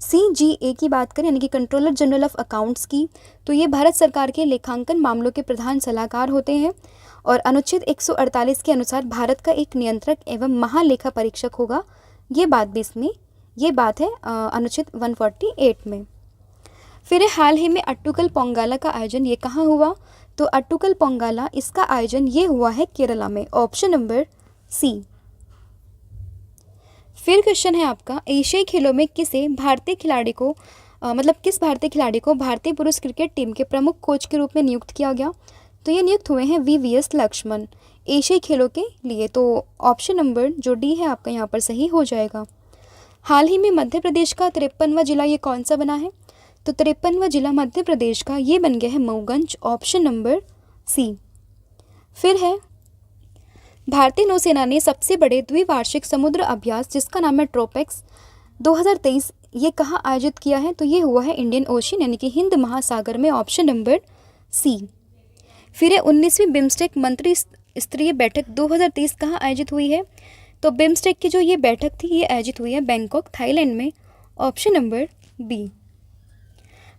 CGA की बात करें यानी कि कंट्रोलर जनरल ऑफ अकाउंट्स की तो ये भारत सरकार के लेखांकन मामलों के प्रधान सलाहकार होते हैं और अनुच्छेद 148 के अनुसार भारत का एक नियंत्रक एवं महालेखा परीक्षक होगा। ये बात भी इसमें ये बात है अनुच्छेद 148 में। फिर हाल ही में अट्टुकल पोंगाला का आयोजन ये कहाँ हुआ? तो अट्टुकल पोंगाला इसका आयोजन ये हुआ है केरला में। Option number C. फिर क्वेश्चन है आपका, एशियाई खेलों में किसे भारतीय खिलाड़ी को किस भारतीय खिलाड़ी को भारतीय पुरुष क्रिकेट टीम के प्रमुख कोच के रूप में नियुक्त किया गया? तो ये नियुक्त हुए हैं VVS लक्ष्मण एशियाई खेलों के लिए। तो ऑप्शन नंबर जो डी है आपका यहाँ पर सही हो जाएगा। हाल ही में मध्य प्रदेश का 53वां जिला ये कौन सा बना है? तो 53वां जिला मध्य प्रदेश का ये बन गया है मऊगंज, ऑप्शन नंबर सी। फिर है, भारतीय नौसेना ने सबसे बड़े द्विवार्षिक समुद्र अभ्यास जिसका नाम है ट्रोपेक्स 2023 ये कहाँ आयोजित किया है? तो ये हुआ है इंडियन ओशन यानी कि हिंद महासागर में, ऑप्शन नंबर सी। फिर है 19वीं बिम्स्टेक मंत्री स्तरीय बैठक 2023 कहाँ आयोजित हुई है? तो बिम्स्टेक की जो ये बैठक थी ये आयोजित हुई है बैंकॉक थाईलैंड में, ऑप्शन नंबर बी।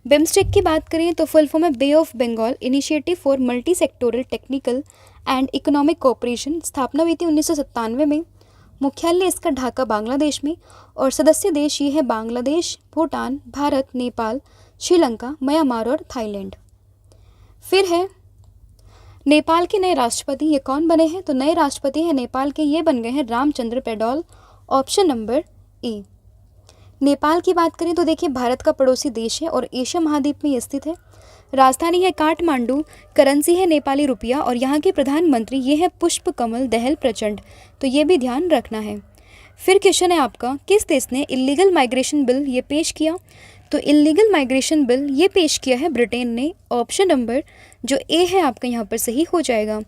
बिम्स्टेक की बात करें तो फुल फॉर्म है Bay of Bengal Initiative for Multi Sectoral Technical and Economic Cooperation. स्थापना हुई थी 1997 में। मुख्यालय इसका ढाका बांग्लादेश में, और सदस्य देश ये है बांग्लादेश, भूटान, भारत, नेपाल, श्रीलंका, म्यांमार और थाईलैंड। फिर है, नेपाल के नए राष्ट्रपति ये कौन बने हैं? तो नए राष्ट्रपति हैं नेपाल के ये बन गए हैं Ramchandra Paudel, option number A. Nepal की बात करें तो देखिए भारत का पड़ोसी देश है और एशिया महाद्वीप में स्थित है। राजधानी है काठमांडू, करेंसी है नेपाली रुपया और यहाँ के प्रधानमंत्री ये है पुष्प कमल दहल प्रचंड। तो ये भी ध्यान रखना है। फिर क्वेश्चन है आपका, किस देश ने इलीगल माइग्रेशन बिल ये पेश किया? तो इलीगल माइग्रेशन बिल ये पेश किया है ब्रिटेन ने, ऑप्शन नंबर जो ए है आपका यहाँ पर सही हो जाएगा।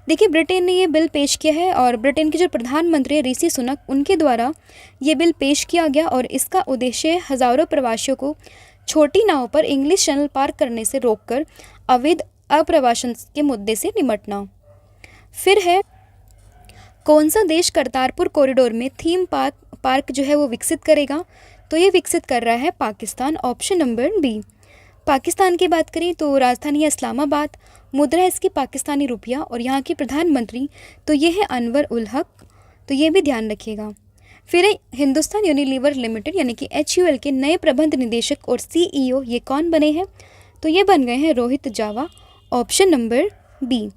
देखिए ब्रिटेन ने ये बिल पेश किया है और ब्रिटेन के जो प्रधानमंत्री है ऋषि सुनक उनके द्वारा ये बिल पेश किया गया और इसका उद्देश्य है हज़ारों प्रवासियों को छोटी नाव पर इंग्लिश चैनल पार करने से रोककर अवैध अप्रवासन के मुद्दे से निपटना। फिर है, कौन सा देश करतारपुर कॉरिडोर में थीम पार्क जो है वो विकसित करेगा? तो ये विकसित कर रहा है Pakistan, option number B. Pakistan की बात करें तो राजधानी है इस्लामाबाद, मुद्रा है इसकी पाकिस्तानी रुपया और यहाँ के प्रधानमंत्री तो ये है अनवर उल हक। तो ये भी ध्यान रखिएगा। फिर है, हिंदुस्तान यूनिलीवर लिमिटेड यानी कि HUL के नए प्रबंध निदेशक और CEO ये कौन बने हैं? तो ये बन गए हैं रोहित जावा, ऑप्शन नंबर बी।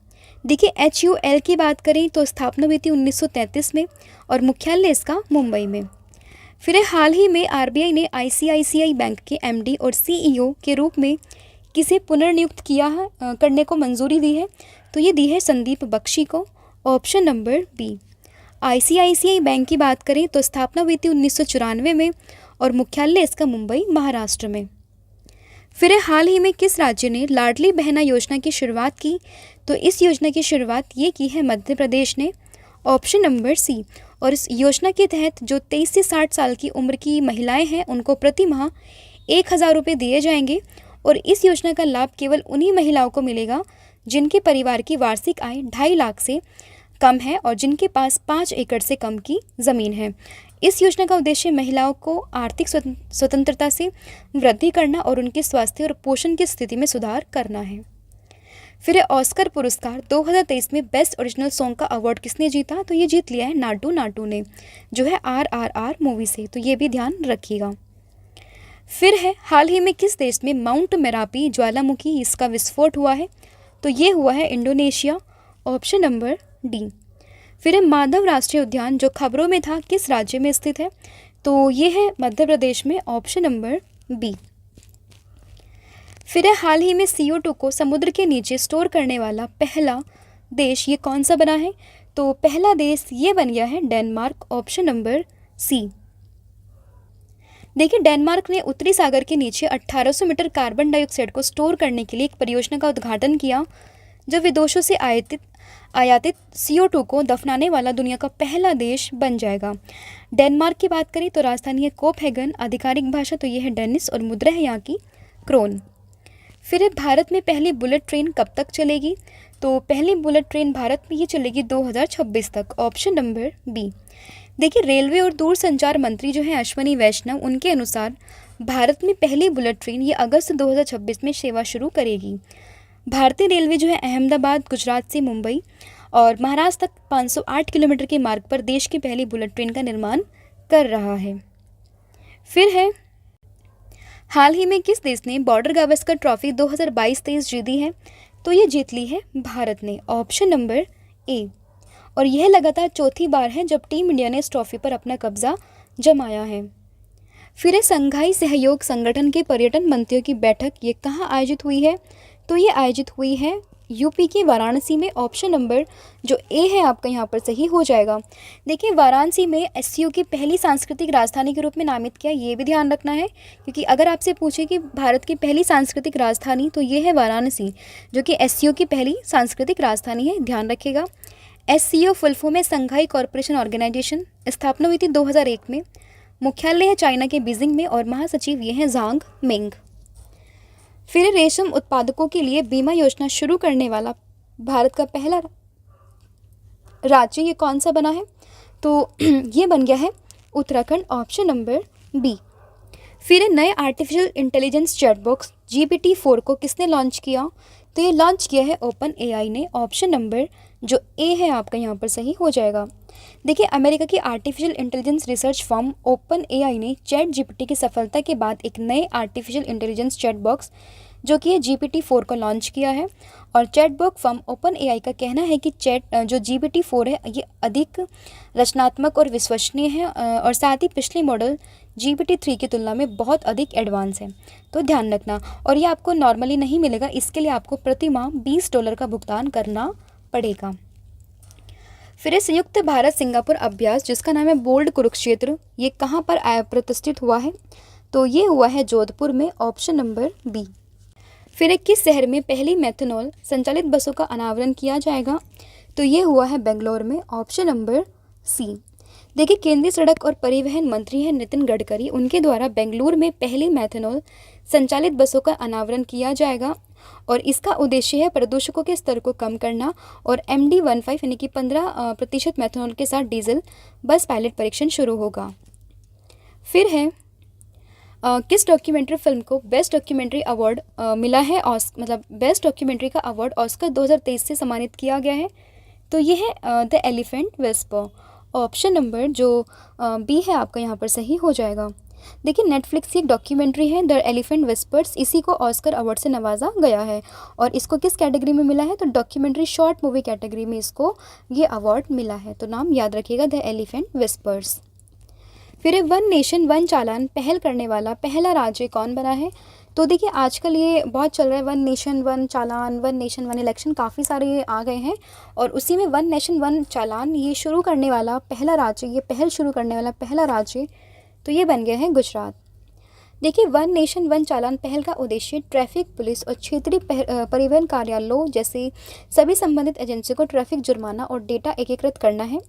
देखिए HUL की बात करें तो स्थापना हुई थी 1933 में और मुख्यालय इसका मुंबई में। फिर हाल ही में RBI ने ICICI बैंक के MD और CEO के रूप में किसे पुनर्नियुक्त करने को मंजूरी दी है? तो ये दी है संदीप बख्शी को, option number B. ICICI bank की बात करें तो स्थापना हुई थी 1994 में और मुख्यालय इसका मुंबई महाराष्ट्र में। फिर हाल ही में किस राज्य ने लाडली बहना योजना की शुरुआत की? तो इस योजना की शुरुआत ये की है मध्य प्रदेश ने, ऑप्शन नंबर सी। और इस योजना के तहत जो 23 से 60 साल की उम्र की महिलाएं हैं उनको प्रति माह 1000 रुपये दिए जाएंगे और इस योजना का लाभ केवल उन्हीं महिलाओं को मिलेगा जिनके परिवार की वार्षिक आय 2.5 लाख से कम है और जिनके पास 5 एकड़ से कम की ज़मीन है। इस योजना का उद्देश्य महिलाओं को आर्थिक स्वतंत्रता से वृद्धि करना और उनके स्वास्थ्य और पोषण की स्थिति में सुधार करना है। फिर ऑस्कर पुरस्कार 2023 में बेस्ट ओरिजिनल सॉन्ग का अवार्ड किसने जीता? तो ये जीत लिया है नाटू नाटू ने, जो है RRR मूवी से। तो ये भी ध्यान रखिएगा। फिर है, हाल ही में किस देश में माउंट मेरापी ज्वालामुखी इसका विस्फोट हुआ है? तो ये हुआ है इंडोनेशिया, ऑप्शन नंबर डी। फिर है, माधव राष्ट्रीय उद्यान जो खबरों में था किस राज्य में स्थित है? तो ये है मध्य प्रदेश में, ऑप्शन नंबर बी। फिर हाल ही में CO2 को समुद्र के नीचे स्टोर करने वाला पहला देश ये कौन सा बना है? तो पहला देश ये बन गया है डेनमार्क, ऑप्शन नंबर सी। देखिए डेनमार्क ने उत्तरी सागर के नीचे 1800 मीटर कार्बन डाइऑक्साइड को स्टोर करने के लिए एक परियोजना का उद्घाटन किया जो विदेशों से आयातित CO2 को दफनाने वाला दुनिया का पहला देश बन जाएगा। डेनमार्क की बात करें तो राजधानी है कोपहेगन, आधिकारिक भाषा तो ये है डेनिश और मुद्रा है यहाँ की क्रोन। फिर भारत में पहली बुलेट ट्रेन कब तक चलेगी? तो पहली बुलेट ट्रेन भारत में ये चलेगी 2026 तक, ऑप्शन नंबर बी। देखिए रेलवे और दूरसंचार मंत्री जो हैं अश्विनी वैष्णव उनके अनुसार भारत में पहली बुलेट ट्रेन ये अगस्त 2026 में सेवा शुरू करेगी। भारतीय रेलवे जो है अहमदाबाद, गुजरात से मुंबई और महाराष्ट्र तक 508 किलोमीटर के मार्ग पर देश की पहली बुलेट ट्रेन का निर्माण कर रहा है। फिर है, हाल ही में किस देश ने बॉर्डर गावस्कर ट्रॉफी 2022-23 जीती है? तो ये जीत ली है भारत ने, ऑप्शन नंबर ए। और यह लगातार चौथी बार है जब टीम इंडिया ने इस ट्रॉफी पर अपना कब्जा जमाया है। फिर है संघाई सहयोग संगठन के पर्यटन मंत्रियों की बैठक, ये कहाँ आयोजित हुई है? तो ये आयोजित हुई है यूपी के वाराणसी में। ऑप्शन नंबर जो ए है आपका यहाँ पर सही हो जाएगा। देखिए वाराणसी में एससीओ की पहली सांस्कृतिक राजधानी के रूप में नामित किया, ये भी ध्यान रखना है, क्योंकि अगर आपसे पूछे कि भारत की पहली सांस्कृतिक राजधानी, तो ये है वाराणसी, जो कि एससीओ की पहली सांस्कृतिक राजधानी है, ध्यान रखिएगा। एससीओ फुल फॉर्म है संघाई कॉरपोरेशन ऑर्गेनाइजेशन। स्थापना हुई थी 2001 में। मुख्यालय है चाइना के बीजिंग में और महासचिव ये हैं झांग मेंग। फिर रेशम उत्पादकों के लिए बीमा योजना शुरू करने वाला भारत का पहला राज्य ये कौन सा बना है? तो ये बन गया है उत्तराखंड, ऑप्शन नंबर बी। फिर नए आर्टिफिशियल इंटेलिजेंस चैटबॉक्स GPT-4 को किसने लॉन्च किया? तो ये लॉन्च किया है ओपन AI ने। ऑप्शन नंबर जो ए है आपका यहाँ पर सही हो जाएगा। देखिए अमेरिका की artificial intelligence research firm open AI ने ChatGPT की सफलता के बाद एक नए आर्टिफिशियल इंटेलिजेंस चैटबॉक्स जो कि है GPT-4 को लॉन्च किया है। और चैटबॉक्स फर्म ओपन AI का कहना है कि जो GPT-4 है ये अधिक रचनात्मक और विश्वसनीय है और साथ ही पिछले मॉडल GPT-3 की तुलना में बहुत अधिक एडवांस है, तो ध्यान रखना। और ये आपको नॉर्मली नहीं मिलेगा, इसके लिए आपको प्रति माह $20 का भुगतान करना पड़ेगा। फिर संयुक्त भारत सिंगापुर अभ्यास जिसका नाम है बोल्ड कुरुक्षेत्र, ये कहाँ पर प्रतिष्ठित हुआ है? तो ये हुआ है जोधपुर में, ऑप्शन नंबर बी। फिर किस शहर में पहली मेथनॉल संचालित बसों का अनावरण किया जाएगा? तो ये हुआ है बेंगलोर में, ऑप्शन नंबर सी। देखिए केंद्रीय सड़क और परिवहन मंत्री हैं नितिन गडकरी, उनके द्वारा बेंगलुरु में पहली मेथनॉल संचालित बसों का अनावरण किया जाएगा और इसका उद्देश्य है प्रदूषकों के स्तर को कम करना और MD-15 यानी कि 15% मेथनॉल के साथ डीजल बस पायलट परीक्षण शुरू होगा। फिर है किस डॉक्यूमेंट्री फिल्म को बेस्ट डॉक्यूमेंट्री अवार्ड मिला है? मतलब बेस्ट डॉक्यूमेंट्री का अवार्ड ऑस्कर 2023 से सम्मानित किया गया है। तो ये है the elephant whisper, option number जो बी है आपका यहाँ पर सही हो जाएगा। देखिए नेटफ्लिक्स की एक डॉक्यूमेंट्री है द एलिफेंट विस्पर्स, इसी को ऑस्कर अवार्ड से नवाजा गया है और इसको किस कैटेगरी में मिला है? तो डॉक्यूमेंट्री शॉर्ट मूवी कैटेगरी में इसको ये अवार्ड मिला है, तो नाम याद रखिएगा द एलिफेंट विस्पर्स। फिर वन नेशन वन चालान पहल करने वाला पहला राज्य कौन बना है? तो देखिए आजकल ये बहुत चल रहा है, वन नेशन वन चालान, वन नेशन वन इलेक्शन, काफ़ी सारे आ गए हैं और उसी में वन नेशन वन चालान ये शुरू करने वाला पहला राज्य, ये पहल शुरू करने वाला पहला राज्य, तो ये बन गया है गुजरात। देखिए वन नेशन वन चालान पहल का उद्देश्य ट्रैफिक पुलिस और क्षेत्रीय परिवहन कार्यालयों जैसे सभी संबंधित एजेंसियों को ट्रैफिक जुर्माना और डेटा एकीकृत करना है।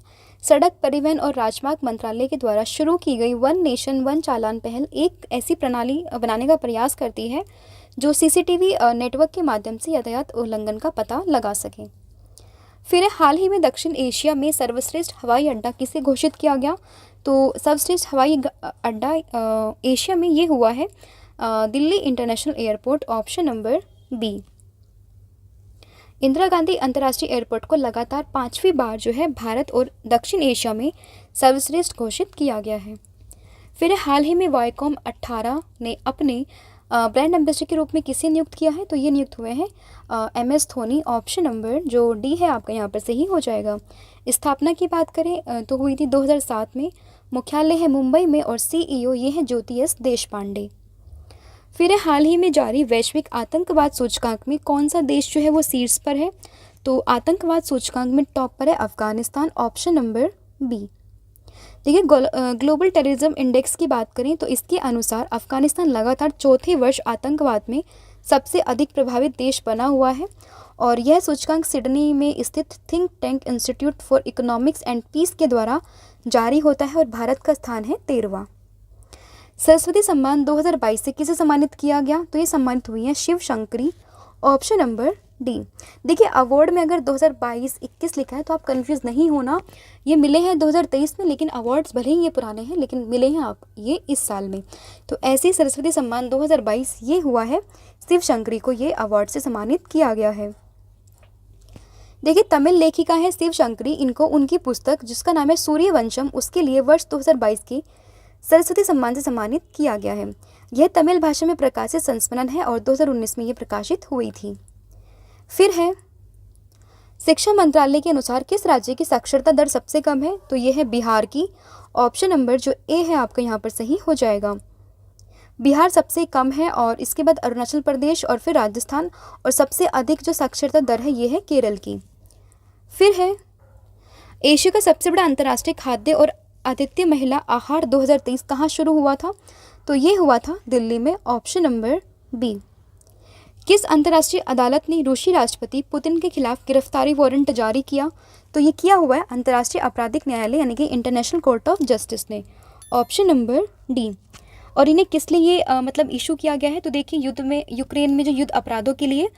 सड़क परिवहन और राजमार्ग मंत्रालय के द्वारा शुरू की गई वन नेशन वन चालान पहल एक ऐसी प्रणाली बनाने का प्रयास करती है जो CCTV नेटवर्क के माध्यम से यातायात उल्लंघन का पता लगा सके। फिर हाल ही में दक्षिण एशिया में सर्वश्रेष्ठ हवाई अड्डा किसे घोषित किया गया? तो सर्वश्रेष्ठ हवाई अड्डा एशिया में ये हुआ है Delhi international airport, option number B. Indira Gandhi अंतर्राष्ट्रीय एयरपोर्ट को लगातार 5वीं बार जो है भारत और दक्षिण एशिया में सर्वश्रेष्ठ घोषित किया गया है। फिर हाल ही में वाईकॉम 18 ने अपने ब्रांड एम्बेसडर के रूप में किसे नियुक्त किया है? तो ये नियुक्त हुए हैं MS धोनी, ऑप्शन नंबर जो डी है आपका यहाँ पर सही हो जाएगा। स्थापना की बात करें तो हुई थी 2007 में, मुख्यालय है मुंबई में और CEO ये है ज्योति S देशपांडे। फिर हाल ही में जारी वैश्विक आतंकवाद सूचकांक में कौन सा देश जो है वो शीर्ष पर है? तो आतंकवाद सूचकांक में टॉप पर है अफगानिस्तान, ऑप्शन नंबर बी। देखिए ग्लोबल टेररिज्म इंडेक्स की बात करें तो इसके अनुसार अफगानिस्तान लगातार चौथे वर्ष आतंकवाद में सबसे अधिक प्रभावित देश बना हुआ है और यह सूचकांक सिडनी में स्थित think tank Institute for Economics and Peace के द्वारा जारी होता है और भारत का स्थान है 13वां। सरस्वती सम्मान 2022 से किसे सम्मानित किया गया? तो ये सम्मानित हुई हैं Shiva Shankari, option number D. देखिए अवार्ड में अगर 2022-21 लिखा है तो आप कंफ्यूज नहीं होना, ये मिले हैं 2023 में, लेकिन अवार्ड्स भले ही ये पुराने हैं लेकिन मिले हैं आप ये इस साल में। तो ऐसे ही सरस्वती सम्मान 2022 ये हुआ है, शिव शंकरी को ये अवार्ड से सम्मानित किया गया है। देखिए तमिल लेखिका है शिव शंकरी, इनको उनकी पुस्तक जिसका नाम है सूर्यवंशम उसके लिए वर्ष 2022 के सरस्वती सम्मान से सम्मानित किया गया है। यह तमिल भाषा में प्रकाशित संस्मरण है और 2019 में ये प्रकाशित हुई थी। फिर है शिक्षा मंत्रालय के अनुसार किस राज्य की साक्षरता दर सबसे कम है? तो ये है बिहार की। ऑप्शन नंबर जो ए है आपका यहाँ पर सही हो जाएगा। बिहार सबसे कम है और इसके बाद अरुणाचल प्रदेश और फिर राजस्थान, और सबसे अधिक जो साक्षरता दर है ये है केरल की। फिर है एशिया का सबसे बड़ा अंतर्राष्ट्रीय खाद्य और आतिथ्य महिला आहार 2023 कहाँ शुरू हुआ था? तो ये हुआ था दिल्ली में। Option number B. किस अंतर्राष्ट्रीय अदालत ने रूसी राष्ट्रपति पुतिन के खिलाफ गिरफ्तारी वारंट जारी किया? तो ये किया हुआ है अंतर्राष्ट्रीय आपराधिक न्यायालय यानी कि इंटरनेशनल कोर्ट ऑफ जस्टिस ने। Option number D. और इन्हें किस लिए ये मतलब इशू किया गया है? तो देखिए, यूक्रेन में जो युद्ध अपराधों के लिए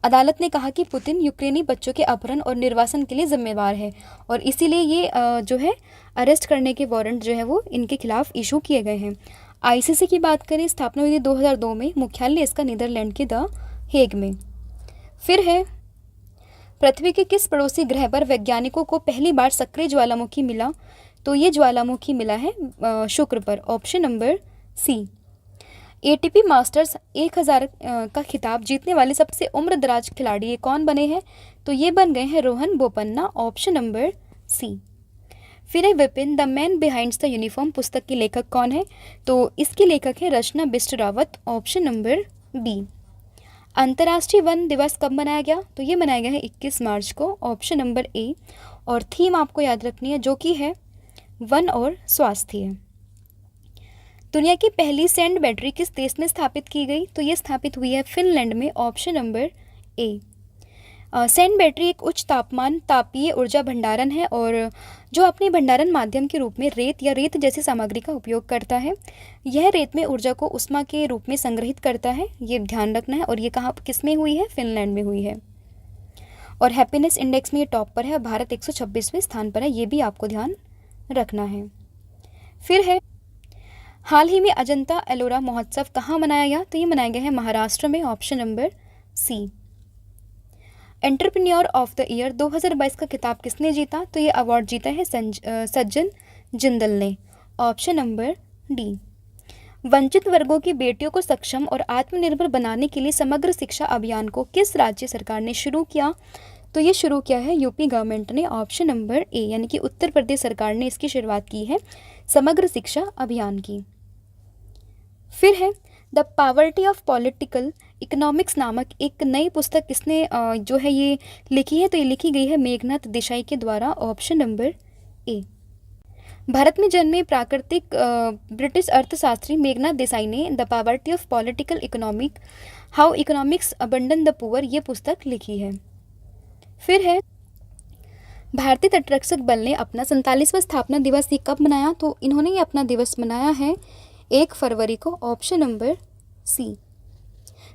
अदालत ने कहा कि पुतिन यूक्रेनी बच्चों के अपहरण और निर्वासन के लिए जिम्मेवार है, और इसीलिए ये जो है अरेस्ट करने के वारंट जो है वो इनके खिलाफ इशू किए गए हैं। आईसीसी की बात करें, स्थापना हुई थी 2002 में, मुख्यालय इसका नीदरलैंड के द हेग में। फिर है पृथ्वी के किस पड़ोसी ग्रह पर वैज्ञानिकों को पहली बार सक्रिय ज्वालामुखी मिला? तो ये ज्वालामुखी मिला है शुक्र पर। Option number C. ATP Masters 1000 का खिताब जीतने वाले सबसे उम्रदराज खिलाड़ी ये कौन बने हैं? तो ये बन गए हैं Rohan Bopanna. Option number C. फिर है Vipin the man behind the uniform पुस्तक के लेखक कौन है? तो इसके लेखक है Rachna Bisht Rawat. Option number B. अंतर्राष्ट्रीय वन दिवस कब मनाया गया? तो ये मनाया गया है 21 मार्च को। ऑप्शन नंबर ए। और थीम आपको याद रखनी है जो कि है वन और स्वास्थ्य। दुनिया की पहली सैंड बैटरी किस देश में स्थापित की गई? तो ये स्थापित हुई है फिनलैंड में। ऑप्शन नंबर ए। सैंड बैटरी एक उच्च तापमान तापीय ऊर्जा भंडारण है और जो अपने भंडारण माध्यम के रूप में रेत या रेत जैसी सामग्री का उपयोग करता है। यह रेत में ऊर्जा को उष्मा के रूप में संग्रहित करता है, ये ध्यान रखना है। और ये कहाँ किस में हुई है? फिनलैंड में हुई है। और हैप्पीनेस इंडेक्स में ये टॉप पर है, भारत 126वें स्थान पर है, ये भी आपको ध्यान रखना है। फिर है हाल ही में अजंता एलोरा महोत्सव कहाँ मनाया गया? तो ये मनाया गया है महाराष्ट्र में। Option number C. Entrepreneur of the year 2022 का खिताब किसने जीता? तो ये अवार्ड जीता है सज्जन जिंदल ने। Option number D. वंचित वर्गों की बेटियों को सक्षम और आत्मनिर्भर बनाने के लिए समग्र शिक्षा अभियान को किस राज्य सरकार ने शुरू किया? तो ये शुरू किया है यूपी गवर्नमेंट ने। ऑप्शन नंबर ए, यानी कि उत्तर प्रदेश सरकार ने इसकी शुरुआत की है समग्र शिक्षा अभियान की। फिर है the poverty of political economics नामक एक नई पुस्तक किसने जो है ये लिखी है? तो ये लिखी गई है मेघनाथ देसाई के द्वारा। ऑप्शन नंबर ए। भारत में जन्मे प्राकृतिक ब्रिटिश अर्थशास्त्री मेघनाथ देसाई ने the poverty of political economic how economics abandon the poor ये पुस्तक लिखी है। फिर है भारतीय तटरक्षक बल ने अपना 47वां स्थापना दिवस ये कब मनाया? तो इन्होंने ये अपना दिवस मनाया है 1 फरवरी को। Option number C.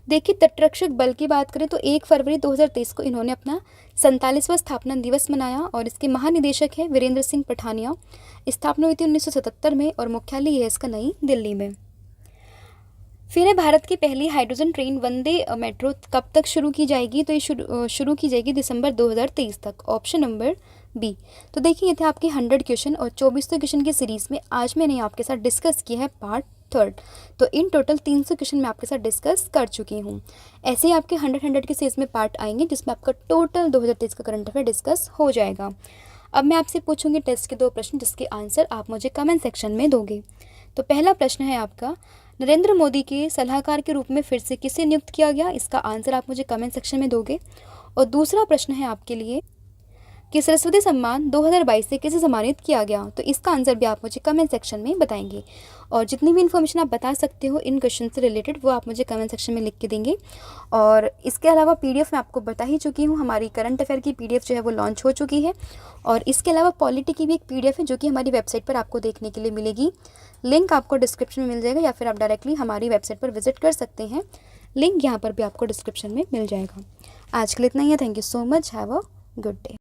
देखिए, तटरक्षक बल की बात करें तो 1 फरवरी 2023 को इन्होंने अपना 47वां स्थापना दिवस मनाया और इसके महानिदेशक है वीरेंद्र सिंह पठानिया। स्थापना हुई थी 1977 में और मुख्यालय है इसका नई दिल्ली में। फिर है भारत की पहली हाइड्रोजन ट्रेन वंदे मेट्रो कब तक शुरू की जाएगी? तो ये शुरू की जाएगी दिसंबर 2023 तक। Option number B. तो देखिए, ये थे आपके 100 क्वेश्चन और 2400 क्वेश्चन की सीरीज़ में आज मैंने आपके साथ डिस्कस किया है पार्ट 3। तो इन टोटल 300 क्वेश्चन मैं आपके साथ डिस्कस कर चुकी हूँ। ऐसे ही आपके 100 की सीरीज़ में पार्ट आएंगे जिसमें आपका टोटल 2023 का करंट अफेयर डिस्कस हो जाएगा। अब मैं आपसे पूछूंगी टेस्ट के 2 प्रश्न जिसके आंसर आप मुझे कमेंट सेक्शन में दोगे। तो पहला प्रश्न है आपका, नरेंद्र मोदी के सलाहकार के रूप में फिर से किसे नियुक्त किया गया? इसका आंसर आप मुझे कमेंट सेक्शन में दोगे। और दूसरा प्रश्न है आपके लिए कि सरस्वती सम्मान 2022 से किसे सम्मानित किया गया? तो इसका आंसर भी आप मुझे कमेंट सेक्शन में बताएंगे। और जितनी भी इन्फॉर्मेशन आप बता सकते हो इन क्वेश्चन से रिलेटेड वो आप मुझे कमेंट सेक्शन में लिख के देंगे। और इसके अलावा पीडीएफ मैं आपको बता ही चुकी हूँ, हमारी करंट अफेयर की पीडीएफ जो है वो लॉन्च हो चुकी है। और इसके अलावा पॉलिटी की भी एक पीडीएफ है जो कि हमारी वेबसाइट पर आपको देखने के लिए मिलेगी। लिंक आपको डिस्क्रिप्शन में मिल जाएगा या फिर आप डायरेक्टली हमारी वेबसाइट पर विजिट कर सकते हैं। लिंक यहाँ पर भी आपको डिस्क्रिप्शन में मिल जाएगा। आज के लिए इतना ही है। Thank you so much. Have a good day.